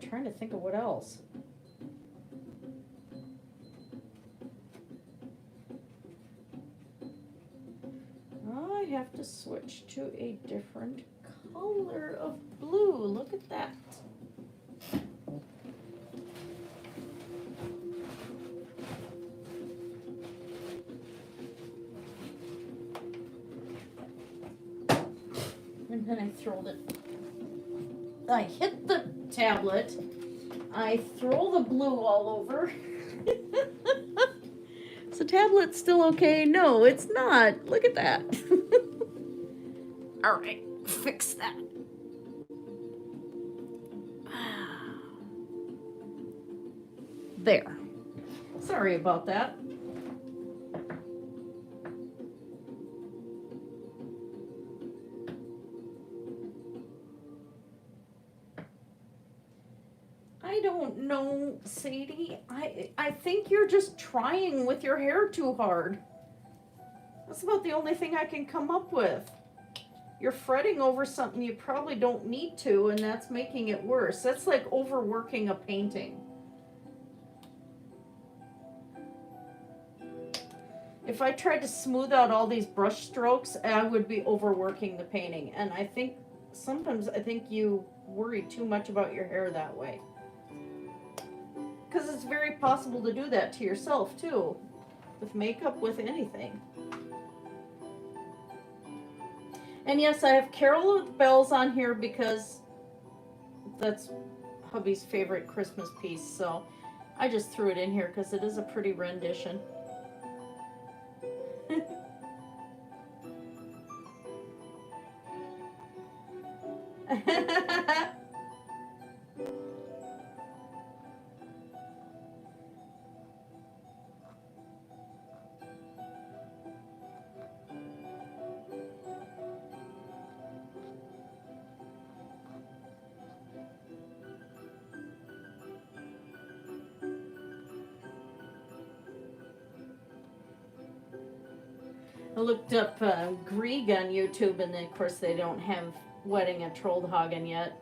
trying to think of what else. I have to switch to a different color of blue. Look at that. And then I throw I hit the tablet. I throw the blue all over. Is the tablet still okay? No, it's not. Look at that. All right, fix that. There. Sorry about that. I don't know, Sadie. I think you're just trying with your hair too hard. That's about the only thing I can come up with. You're fretting over something you probably don't need to, and that's making it worse. That's like overworking a painting. If I tried to smooth out all these brush strokes, I would be overworking the painting. And I think sometimes you worry too much about your hair that way. Because it's very possible to do that to yourself too. With makeup, with anything. And yes, I have Carol of the Bells on here because that's hubby's favorite Christmas piece. So I just threw it in here because it is a pretty rendition. I looked up Grieg on YouTube, and then of course they don't have Wedding at Trollhagen yet.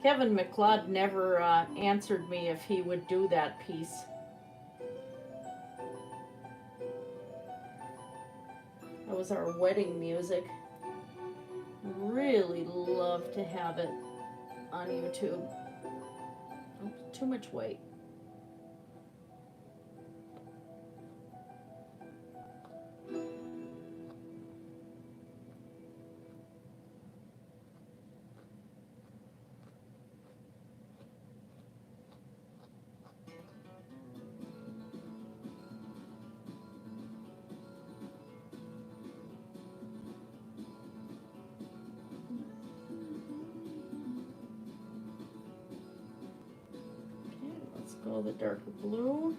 Kevin McLeod never answered me if he would do that piece. That was our wedding music. Really love to have it on YouTube. Oh, too much weight. Go the darker blue.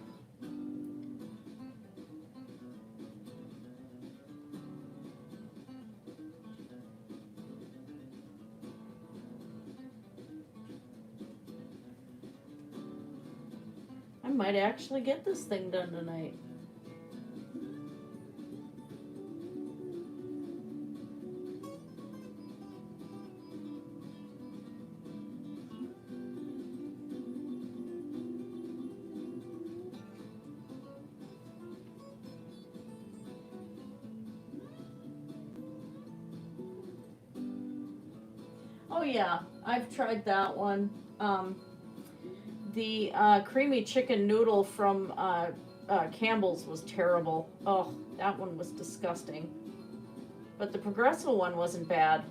I might actually get this thing done tonight. Oh yeah, I've tried that one. The creamy chicken noodle from Campbell's was terrible. Oh, that one was disgusting. But the Progresso one wasn't bad.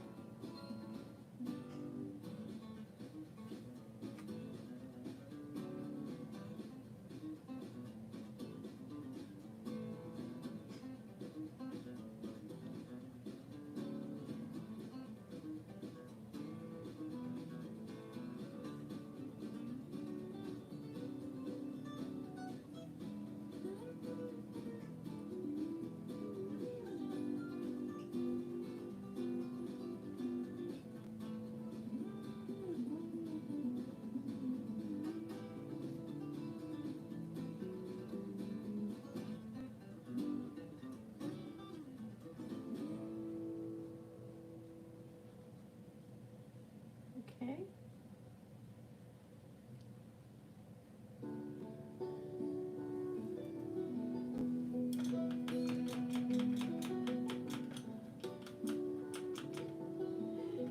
Okay.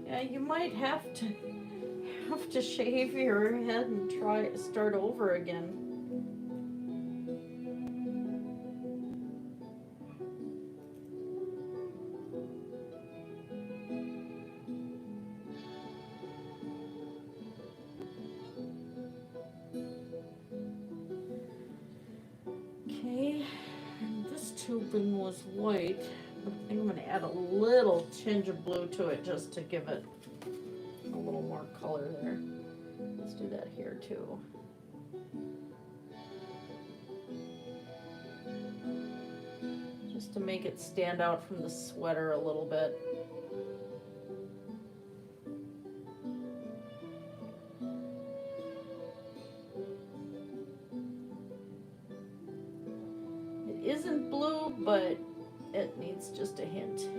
Yeah, you might have to shave your head and start over again. Tubing was white. I think I'm going to add a little tinge of blue to it just to give it a little more color there. Let's do that here too. Just to make it stand out from the sweater a little bit. isn't blue, but it needs just a hint.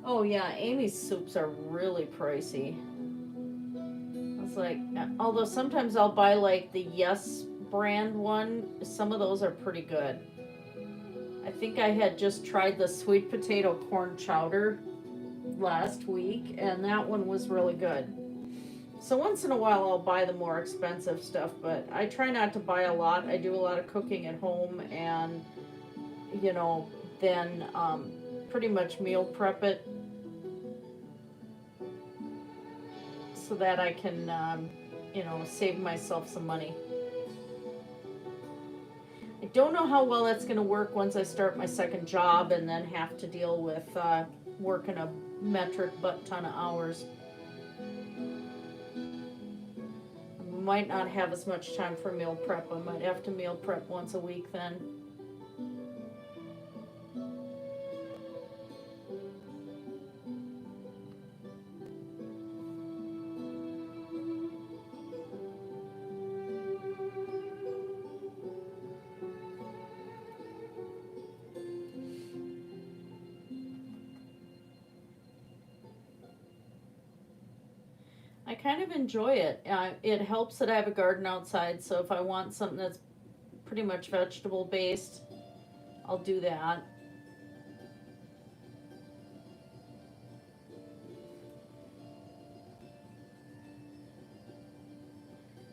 Oh yeah, Amy's soups are really pricey. It's like, although sometimes I'll buy like the Yes brand one, some of those are pretty good. I think I had just tried the sweet potato corn chowder last week, and that one was really good. So once in a while I'll buy the more expensive stuff, but I try not to buy a lot. I do a lot of cooking at home, and you know, then pretty much meal prep it so that I can you know, save myself some money. I don't know how well that's going to work once I start my second job and then have to deal with working a metric butt ton of hours. I might not have as much time for meal prep. I might have to meal prep once a week then. I kind of enjoy it. It helps that I have a garden outside, so if I want something that's pretty much vegetable based, I'll do that.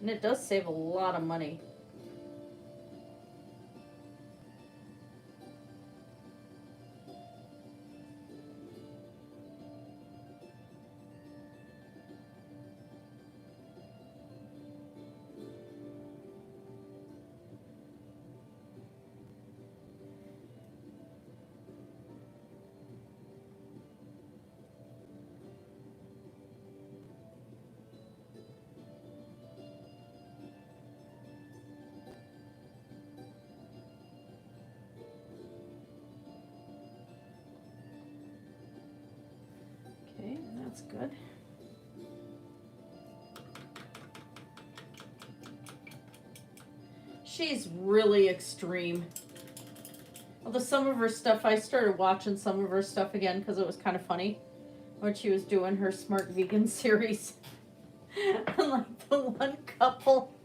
And it does save a lot of money. Okay, that's good. She's really extreme. Although some of her stuff, I started watching some of her stuff again because it was kind of funny when she was doing her Smart Vegan series. And like the one couple,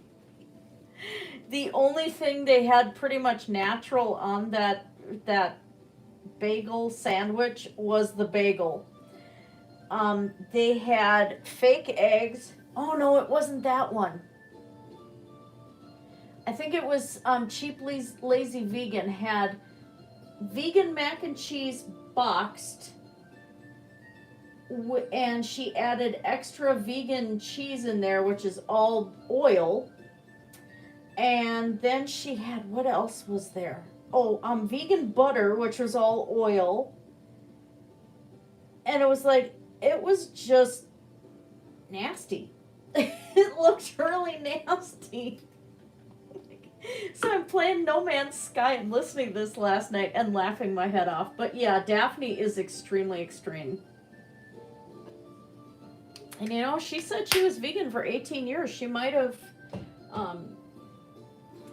the only thing they had pretty much natural on that bagel sandwich was the bagel. They had fake eggs. Oh no, it wasn't that one. I think it was Cheap Lazy Vegan had vegan mac and cheese boxed, and she added extra vegan cheese in there, which is all oil. And then she had, what else was there? Oh, vegan butter, which was all oil. And it was like, it was just nasty. It looked really nasty. So I'm playing No Man's Sky and listening to this last night and laughing my head off. But yeah, Daphne is extremely extreme. And you know, she said she was vegan for 18 years. She might have,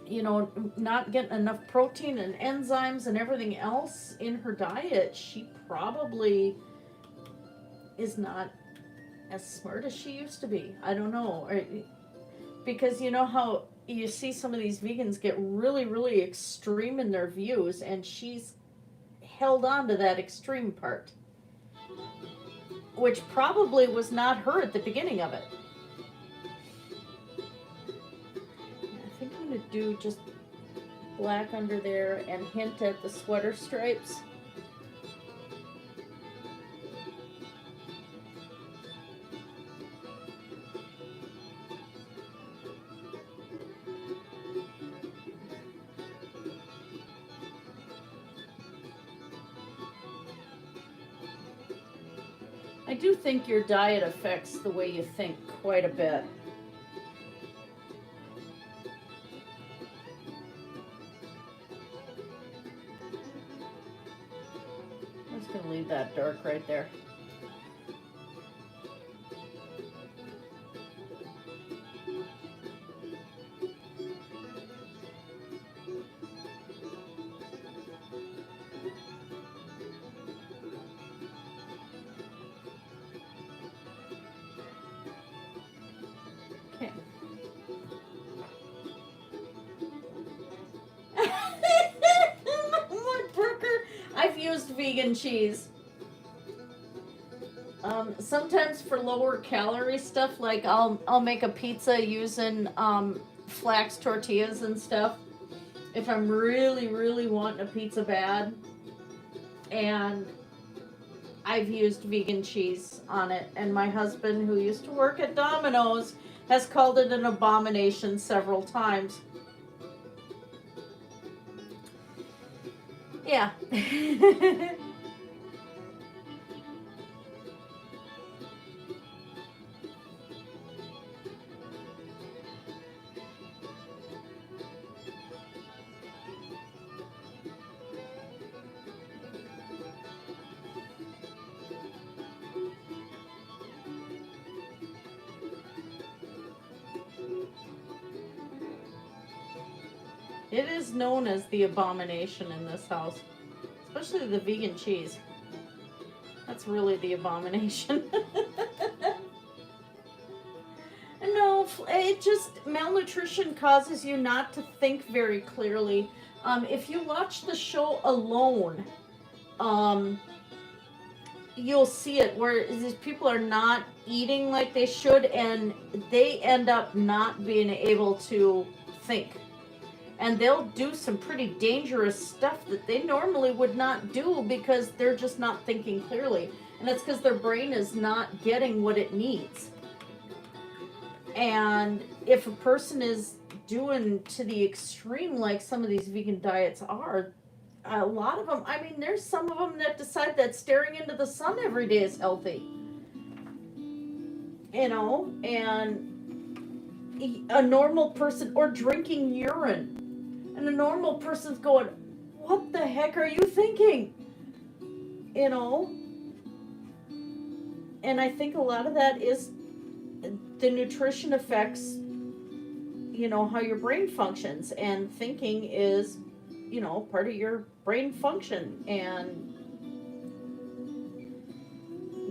you know, not getting enough protein and enzymes and everything else in her diet. She probably is not as smart as she used to be. I don't know. Because you know how you see some of these vegans get really, really extreme in their views, and she's held on to that extreme part, which probably was not her at the beginning of it. I think I'm going to do just black under there and hint at the sweater stripes. I do think your diet affects the way you think quite a bit. I'm just going to leave that dark right there. vegan cheese. Sometimes for lower calorie stuff, like I'll make a pizza using flax tortillas and stuff. If I'm really, really wanting a pizza bad, and I've used vegan cheese on it, and my husband, who used to work at Domino's, has called it an abomination several times. Yeah. It is known as the abomination in this house, especially the vegan cheese. That's really the abomination. No, it just, malnutrition causes you not to think very clearly. If you watch the show alone, you'll see it where these people are not eating like they should, and they end up not being able to think. And they'll do some pretty dangerous stuff that they normally would not do because they're just not thinking clearly. And that's because their brain is not getting what it needs. And if a person is doing to the extreme like some of these vegan diets are, a lot of them, I mean, there's some of them that decide that staring into the sun every day is healthy. You know, and a normal person, or drinking urine. And a normal person's going, what the heck are you thinking? You know? And I think a lot of that is the nutrition affects, you know, how your brain functions. And thinking is, you know, part of your brain function. And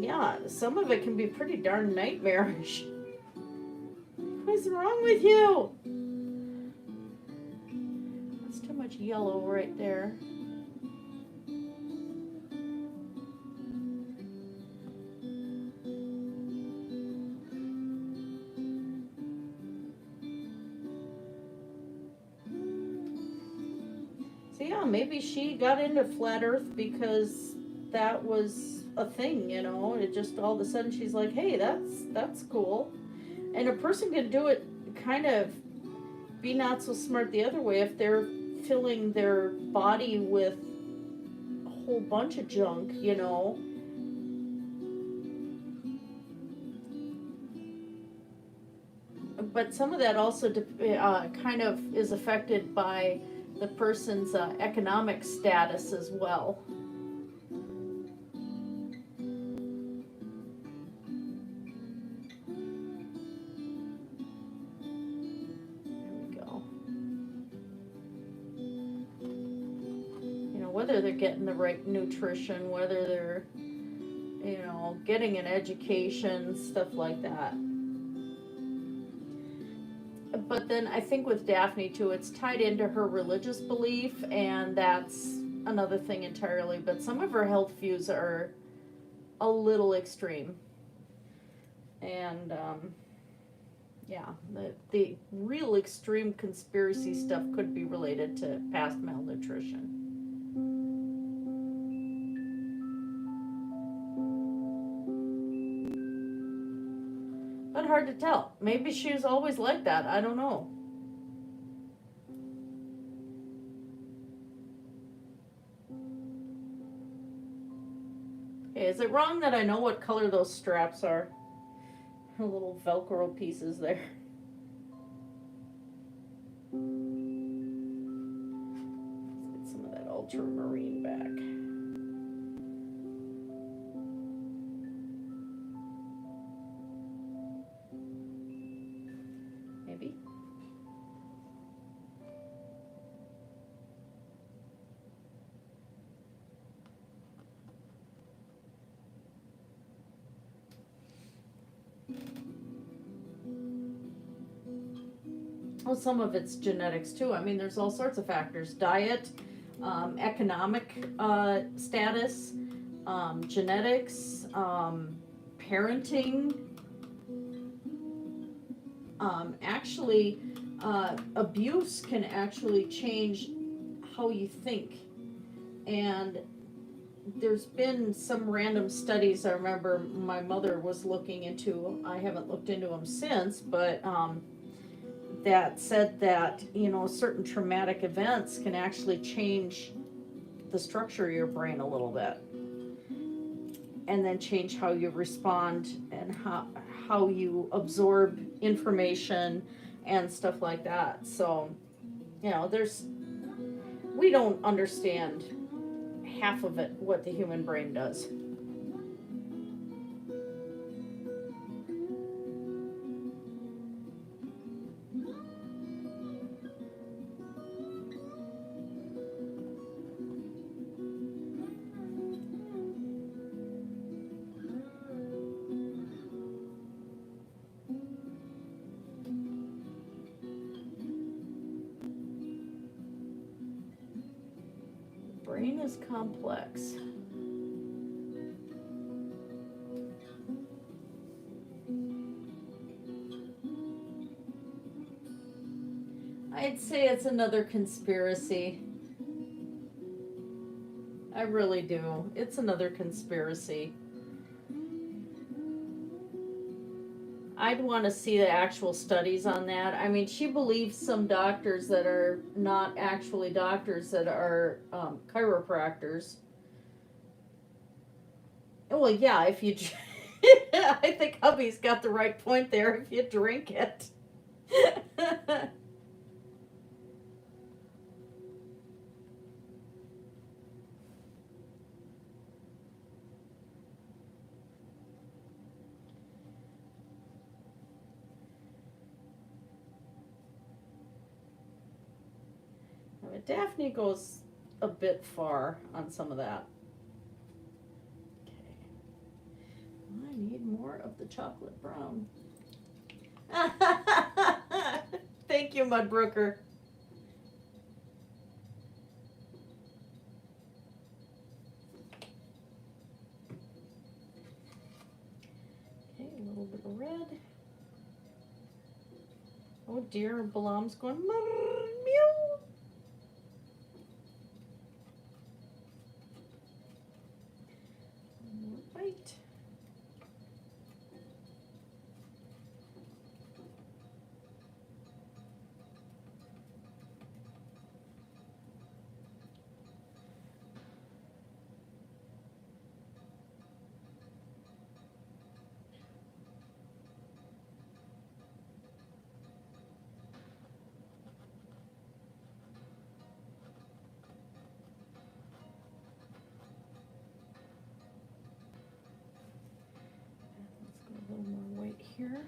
yeah, some of it can be pretty darn nightmarish. What's wrong with you? Too much yellow right there. So yeah, maybe she got into flat earth because that was a thing, you know. It just all of a sudden she's like, hey, that's cool. And a person can do it, kind of be not so smart the other way if they're filling their body with a whole bunch of junk, you know. But some of that also kind of is affected by the person's economic status as well. Whether they're getting the right nutrition, whether they're, you know, getting an education, stuff like that. But then I think with Daphne too, it's tied into her religious belief, and that's another thing entirely. But some of her health views are a little extreme. And yeah, the real extreme conspiracy stuff could be related to past malnutrition. But hard to tell. Maybe she was always like that. I don't know. Okay, is it wrong that I know what color those straps are? Little Velcro pieces there. Let's get some of that ultramarine back. Maybe. Well, some of it's genetics too. I mean, there's all sorts of factors. Diet, economic status, genetics, parenting, actually, abuse can actually change how you think. And there's been some random studies I remember my mother was looking into. I haven't looked into them since, but that said that, you know, certain traumatic events can actually change the structure of your brain a little bit, and then change how you respond and how you absorb information and stuff like that. So, you know, we don't understand half of it, what the human brain does. Brain is complex. I'd say it's another conspiracy. I really do. It's another conspiracy. I'd want to see the actual studies on that. I mean, she believes some doctors that are not actually doctors, that are chiropractors. Well, yeah, if you... I think hubby's got the right point there, if you drink it. Daphne goes a bit far on some of that. Okay. I need more of the chocolate brown. Thank you, Mudbrooker. Okay, a little bit of red. Oh dear, Balam's going meow. White. A little more white here.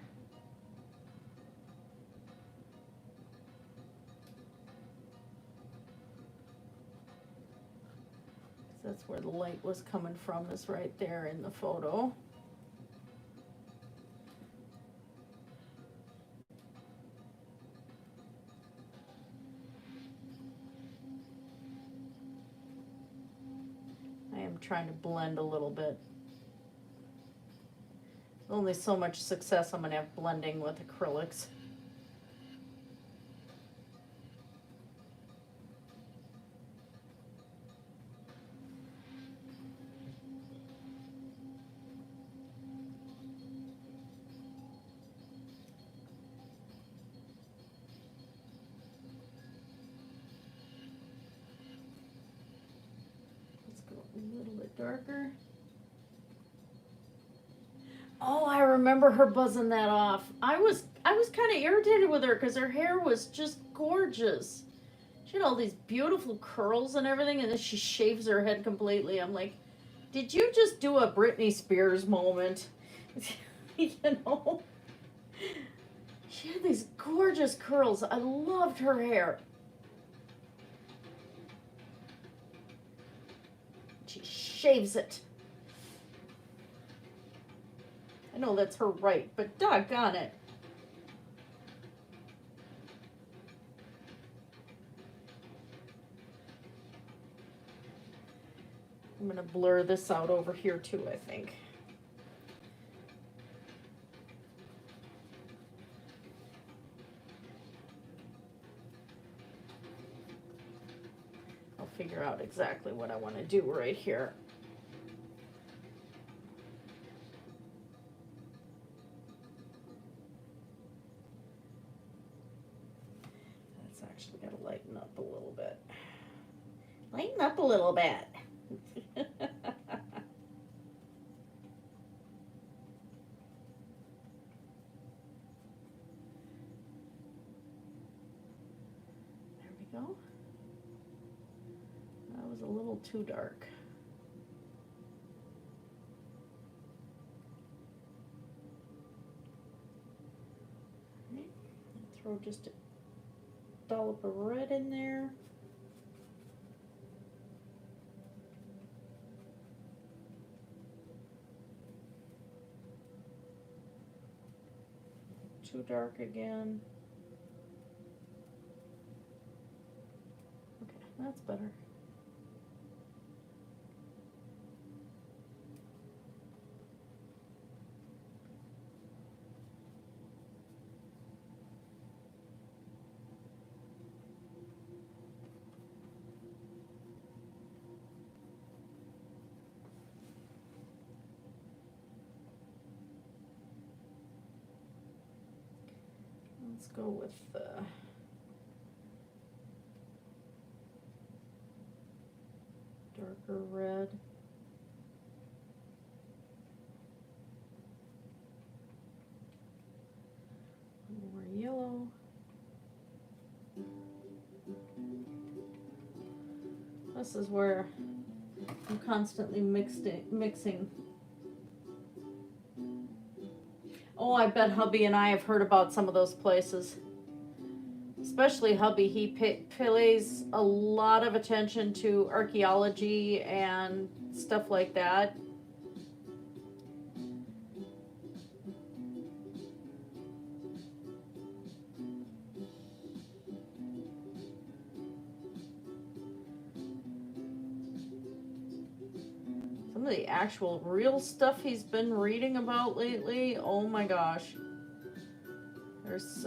That's where the light was coming from, is right there in the photo. I am trying to blend a little bit. Only so much success I'm going to have blending with acrylics. Let's go a little bit darker. Oh, I remember her buzzing that off. I was kind of irritated with her because her hair was just gorgeous. She had all these beautiful curls and everything, and then she shaves her head completely. I'm like, did you just do a Britney Spears moment? You know? She had these gorgeous curls. I loved her hair. She shaves it. I know that's her right, but doggone it. I'm gonna blur this out over here too, I think. I'll figure out exactly what I want to do right here. That's actually got to lighten up a little bit. Lighten up a little bit. There we go. That was a little too dark. Right. Throw just a dollop of red in there. Too dark again. Okay, that's better. Let's go with the darker red. More yellow. This is where I'm constantly mixing. Oh, I bet hubby and I have heard about some of those places. Especially hubby, he pays a lot of attention to archaeology and stuff like that. Some of the actual real stuff he's been reading about lately, oh my gosh. There's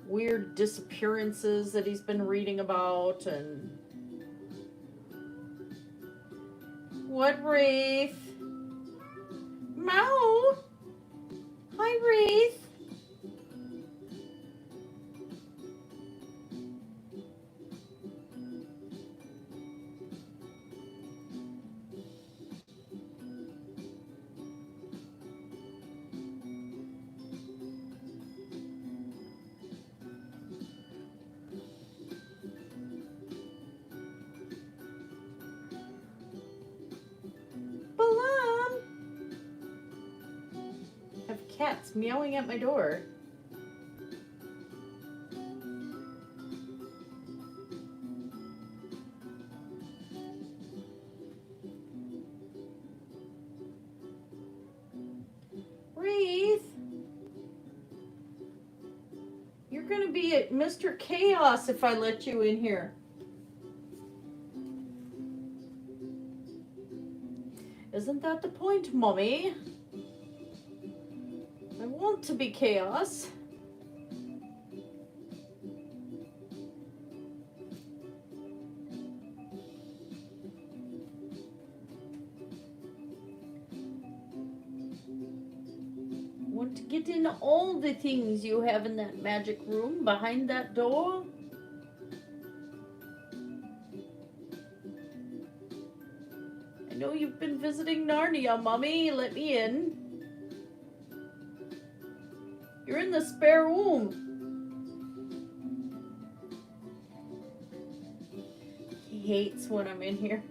weird disappearances that he's been reading about, and what, Wraith? Mau? Hi, Wraith. Cats meowing at my door. Wraith, you're gonna be at Mr. Chaos if I let you in here. Isn't that the point, Mommy? I want to be chaos. Want to get in all the things you have in that magic room behind that door? I know you've been visiting Narnia, Mommy. Let me in. You're in the spare room. He hates when I'm in here.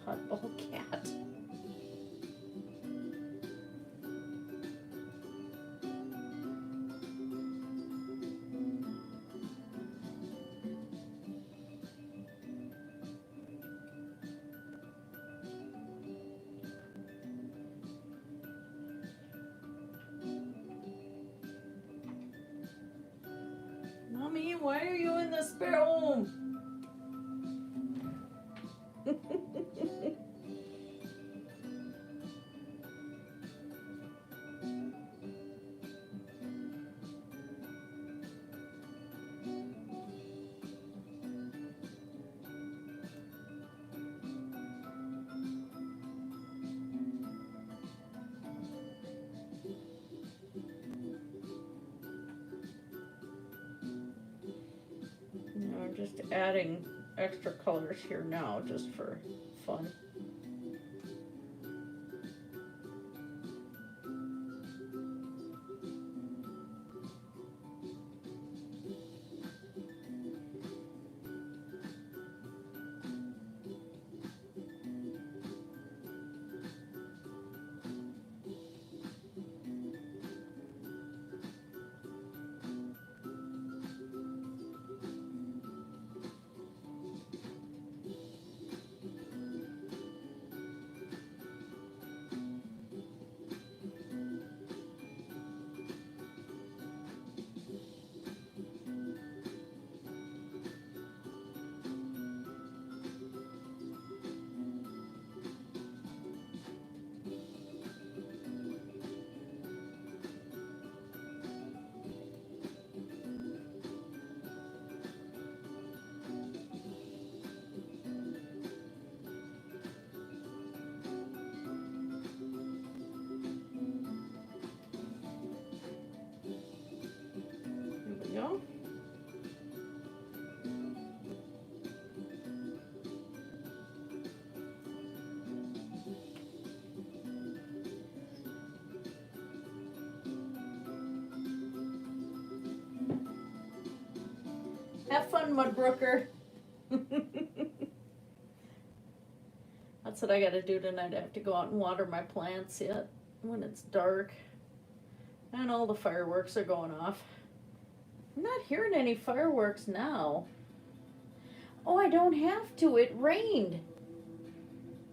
Oddball cat. Mommy, why are you in the spare room? I'm just adding extra colors here now just for fun. Go. Have fun, Mudbrooker. That's what I gotta do tonight. I have to go out and water my plants yet when it's dark. And all the fireworks are going off. I'm not hearing any fireworks now. Oh, I don't have to. It rained.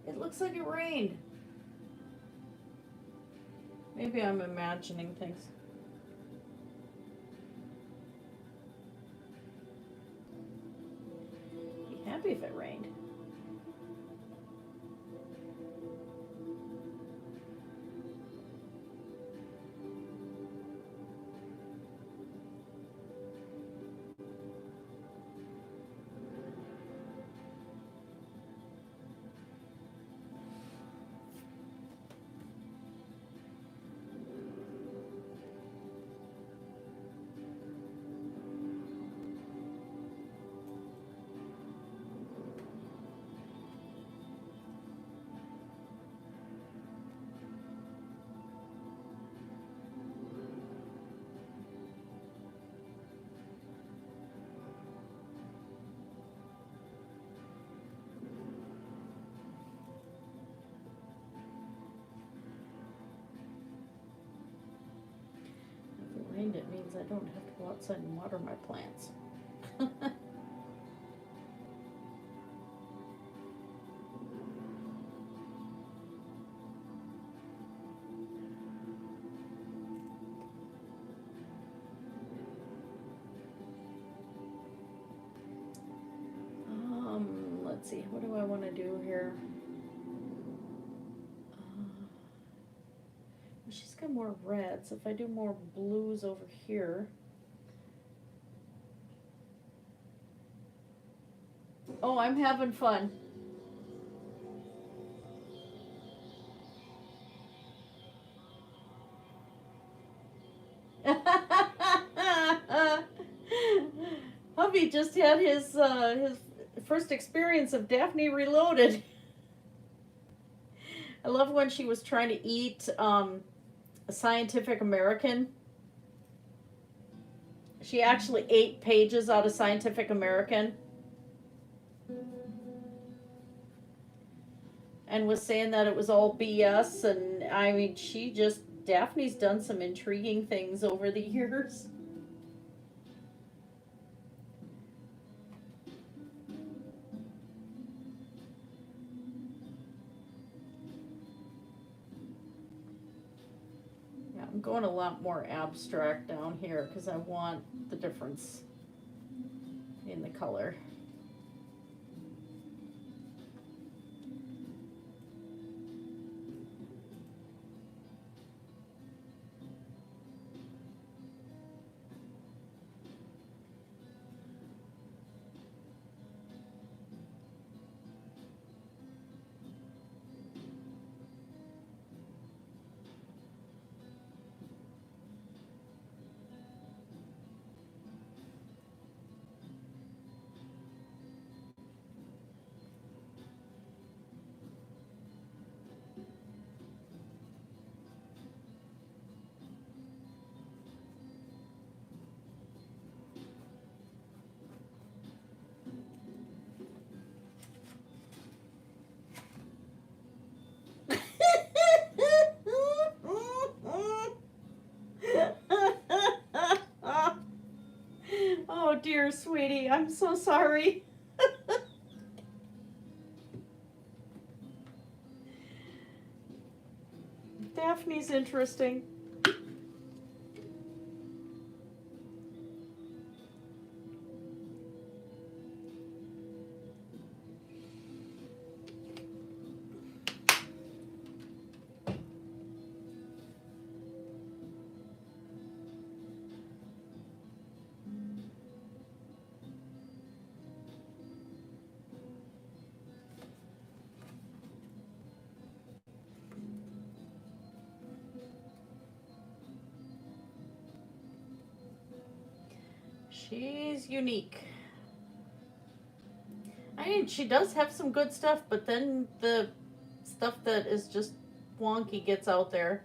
It looks like it rained. Maybe I'm imagining things. Be happy if it rained. It means I don't have to go outside and water my plants. Let's see, what do I want to do here? She's got more reds. If I do more blues over here. Oh, I'm having fun. Hubby just had his first experience of Daphne Reloaded. I love when she was trying to eat a Scientific American. She actually ate pages out of Scientific American. And was saying that it was all BS. And I mean, Daphne's done some intriguing things over the years. I'm going a lot more abstract down here because I want the difference in the color. Oh dear, sweetie, I'm so sorry. Daphne's interesting. She's unique. I mean, she does have some good stuff, but then the stuff that is just wonky gets out there.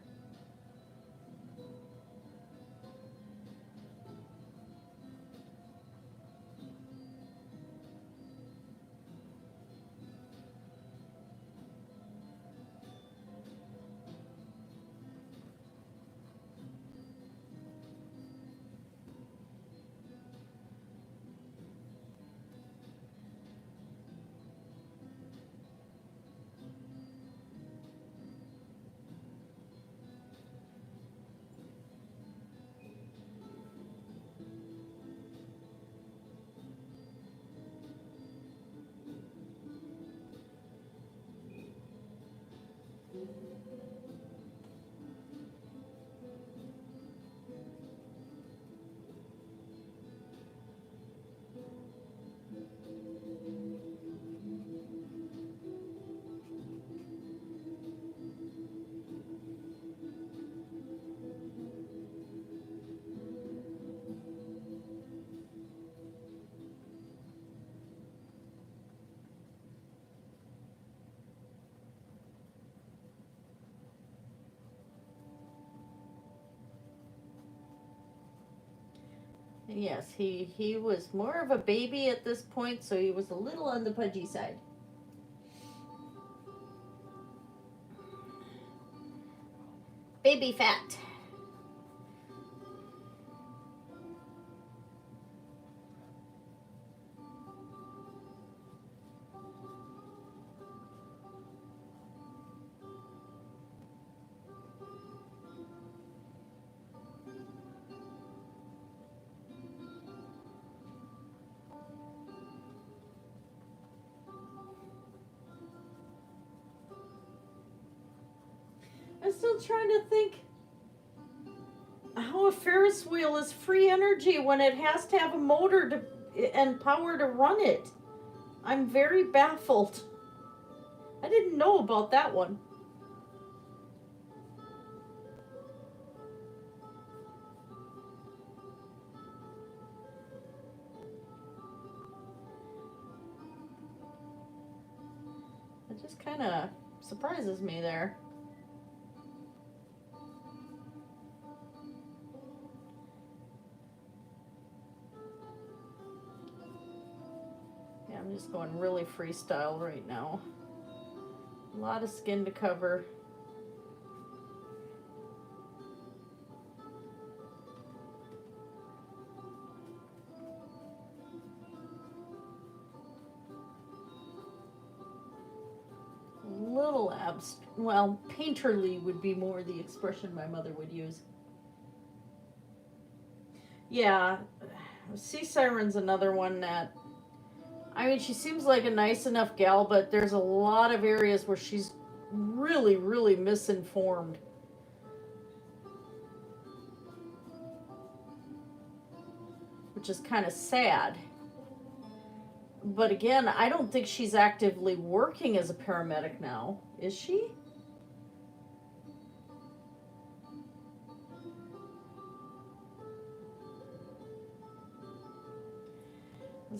And yes, he was more of a baby at this point, so he was a little on the pudgy side. Baby fat. I'm still trying to think how a Ferris wheel is free energy when it has to have a motor and power to run it. I'm very baffled. I didn't know about that one. It just kind of surprises me there. I'm just going really freestyle right now. A lot of skin to cover. Little well, painterly would be more the expression my mother would use. Yeah, Sea Siren's another one that, I mean, she seems like a nice enough gal, but there's a lot of areas where she's really, really misinformed. Which is kind of sad. But again, I don't think she's actively working as a paramedic now. Is she?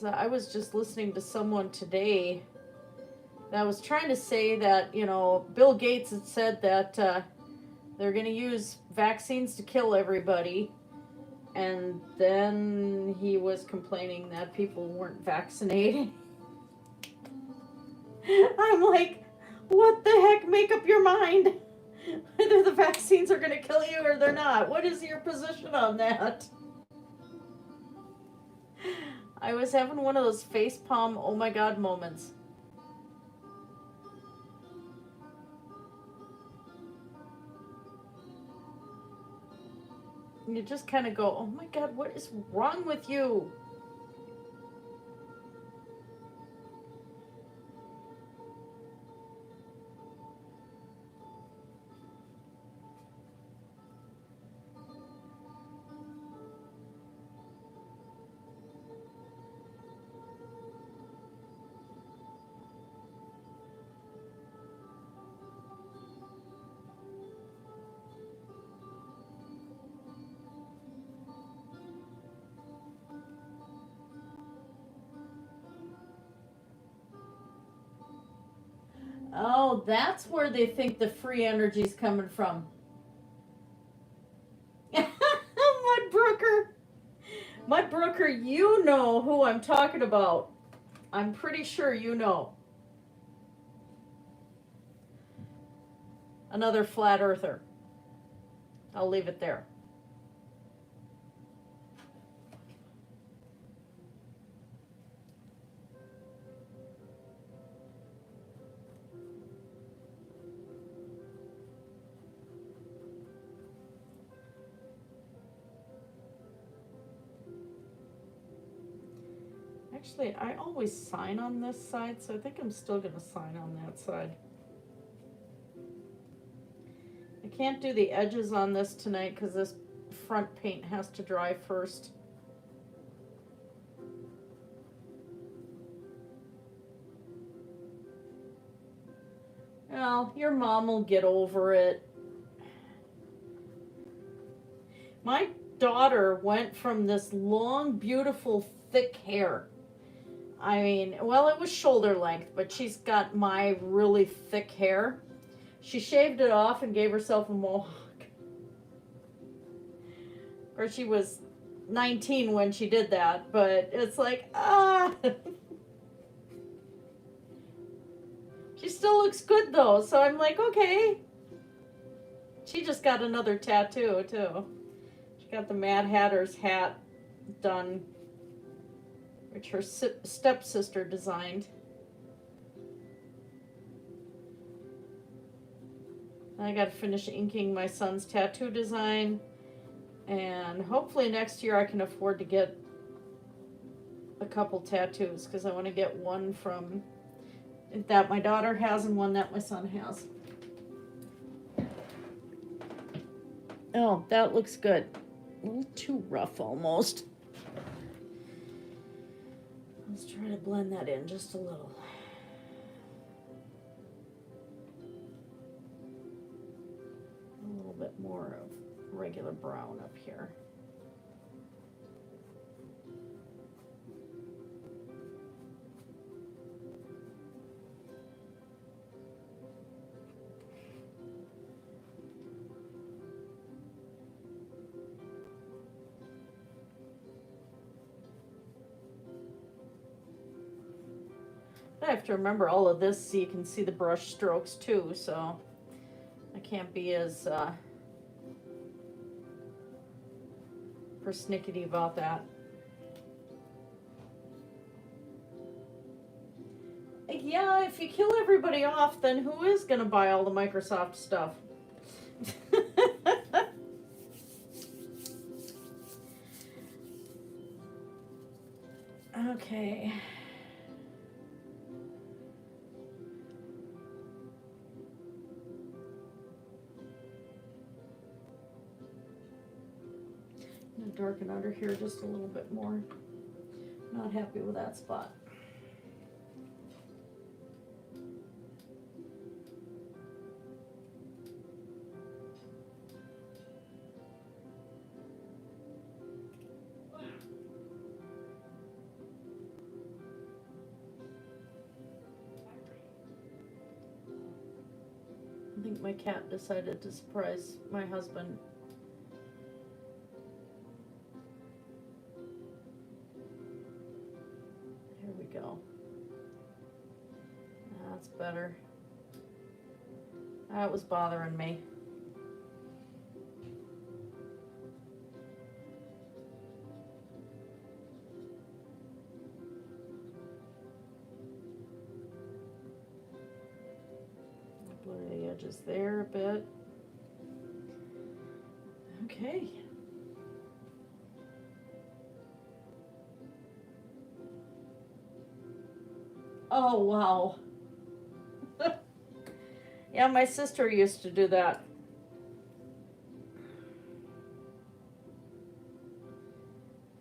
I was just listening to someone today that was trying to say that, you know, Bill Gates had said that they're going to use vaccines to kill everybody. And then he was complaining that people weren't vaccinated. I'm like, what the heck? Make up your mind. Whether the vaccines are going to kill you or they're not. What is your position on that? I was having one of those facepalm, oh my God moments. And you just kind of go, oh my God, what is wrong with you? Oh, that's where they think the free energy's coming from. Mudbrooker. Mudbrooker, you know who I'm talking about. I'm pretty sure you know. Another flat earther. I'll leave it there. Actually, I always sign on this side, so I think I'm still going to sign on that side. I can't do the edges on this tonight because this front paint has to dry first. Well, your mom will get over it. My daughter went from this long, beautiful, thick hair. I mean, well, it was shoulder length, but she's got my really thick hair. She shaved it off and gave herself a mohawk. Or she was 19 when she did that, but it's like, ah. She still looks good though, so I'm like, okay. She just got another tattoo too. She got the Mad Hatter's hat done, which her stepsister designed. I got to finish inking my son's tattoo design, and hopefully next year I can afford to get a couple tattoos, because I want to get one from that my daughter has and one that my son has. Oh, that looks good. A little too rough almost. Let's try to blend that in just a little. A little bit more of regular brown up here. I have to remember all of this so you can see the brush strokes too, so I can't be as persnickety about that. Yeah, if you kill everybody off, then who is going to buy all the Microsoft stuff? Okay. I'm gonna darken under here just a little bit more. Not happy with that spot. I think my cat decided to surprise my husband. Here we go. That's better. That was bothering me. Blur the edges there a bit. Okay. Oh, wow. Yeah, my sister used to do that.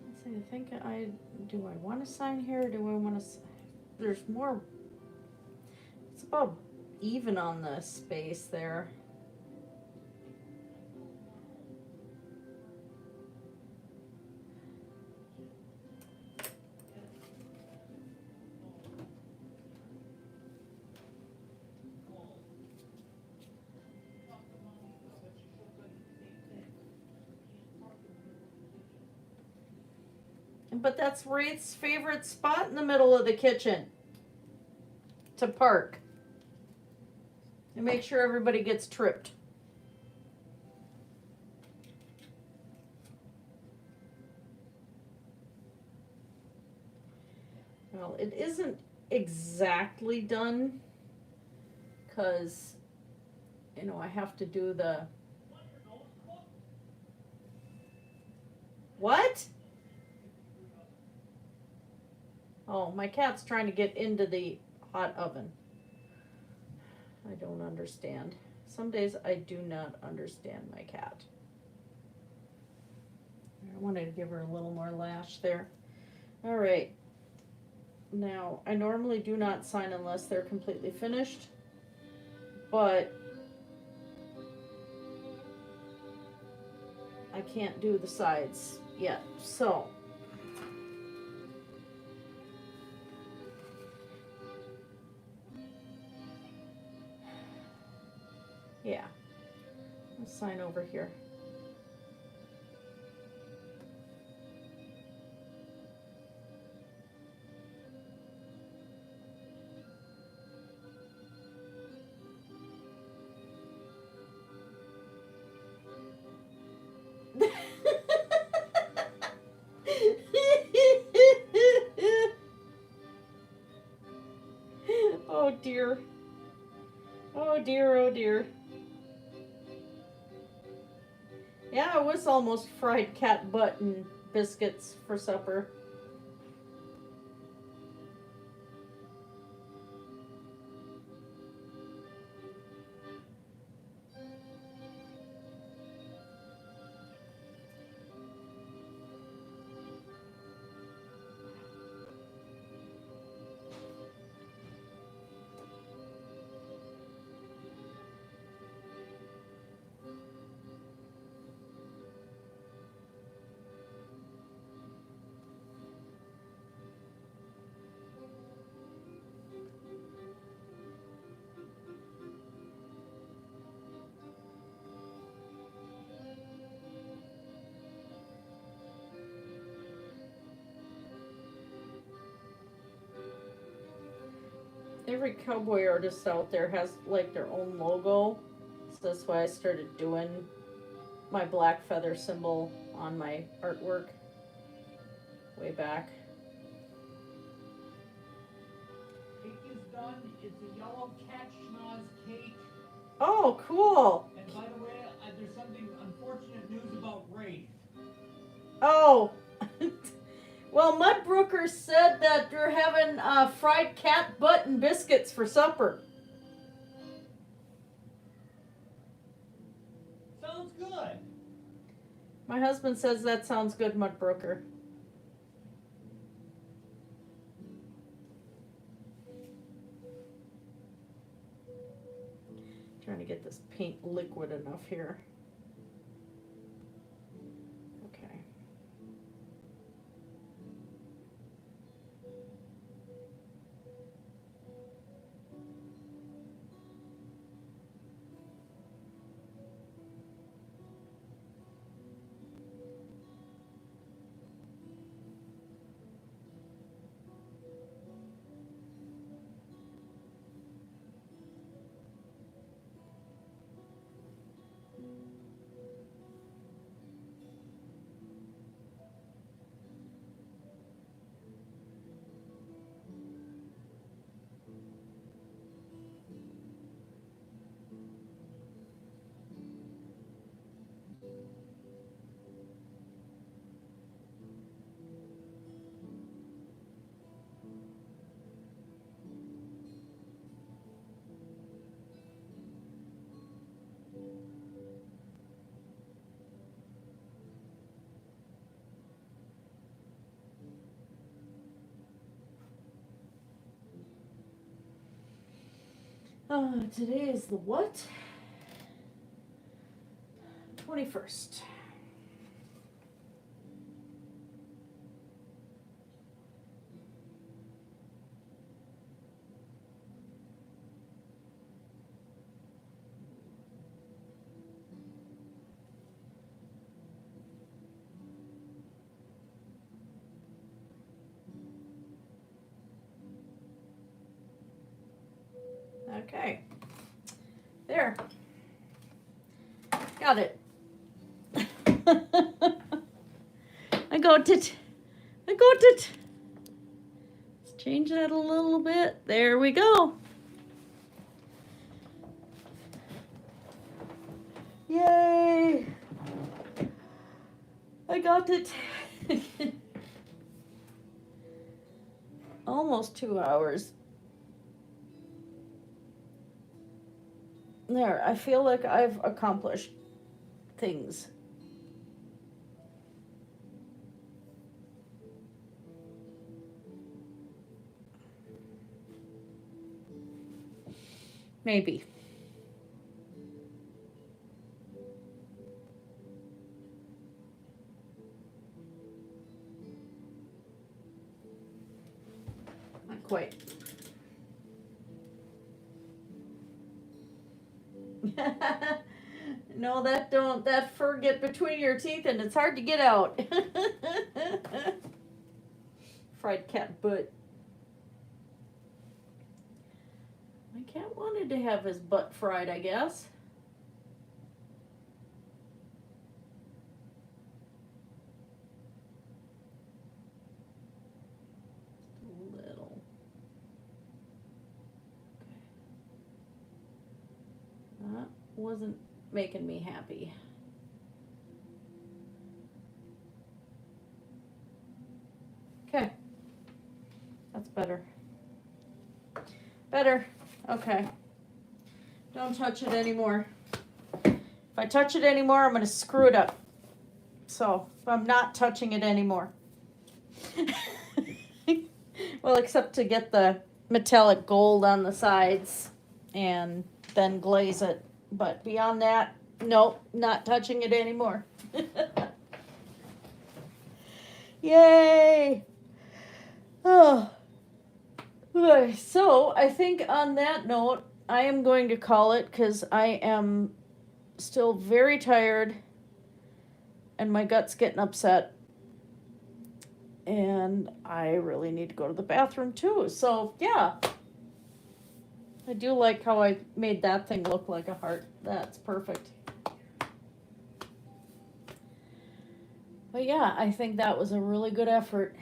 Let's see, I think do I want to sign here or do I want to, there's more, it's about even on the space there. But that's Wraith's favorite spot in the middle of the kitchen to park and make sure everybody gets tripped. Well, it isn't exactly done because, you know, I have to do the... What? Oh, my cat's trying to get into the hot oven. I don't understand. Some days I do not understand my cat. I wanted to give her a little more lash there. All right. Now, I normally do not sign unless they're completely finished, but I can't do the sides yet, so. Yeah, let's sign over here. Oh dear. Oh dear, oh dear. Yeah, it was almost fried cat butt and biscuits for supper. Every cowboy artist out there has like their own logo, so that's why I started doing my black feather symbol on my artwork way back. Cake is done. It's a yellow cat schnoz cake. Oh, cool. And by the way, there's something unfortunate news about Wraith. Oh. Well, Mudbrooker said that they're having fried cat butt and biscuits for supper. Sounds good. My husband says that sounds good, Mudbrooker. Trying to get this paint liquid enough here. Okay. Today is the what? 21st. Okay. There. Got it. I got it. Let's change that a little bit. There we go. Yay. I got it. Almost 2 hours. There, I feel like I've accomplished things. Maybe. Not quite. No, that fur get between your teeth and it's hard to get out. Fried cat butt. My cat wanted to have his butt fried, I guess. A little. Okay. That wasn't making me happy. Okay. That's better. Better. Okay. Don't touch it anymore. If I touch it anymore, I'm going to screw it up. So, I'm not touching it anymore. Well, except to get the metallic gold on the sides and then glaze it. But beyond that, nope, not touching it anymore. Yay! Oh. Okay, so I think on that note, I am going to call it because I am still very tired and my gut's getting upset. And I really need to go to the bathroom too. So, yeah. I do like how I made that thing look like a heart. That's perfect. But yeah, I think that was a really good effort.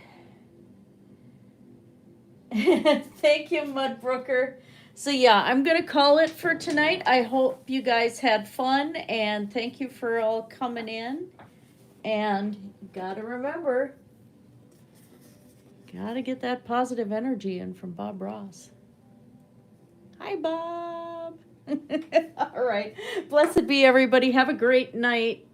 Thank you, Mudbrooker. So yeah, I'm going to call it for tonight. I hope you guys had fun, and thank you for all coming in. And you got to remember, Gotta get that positive energy in from Bob Ross. Hi, Bob. All right. Blessed be everybody. Have a great night.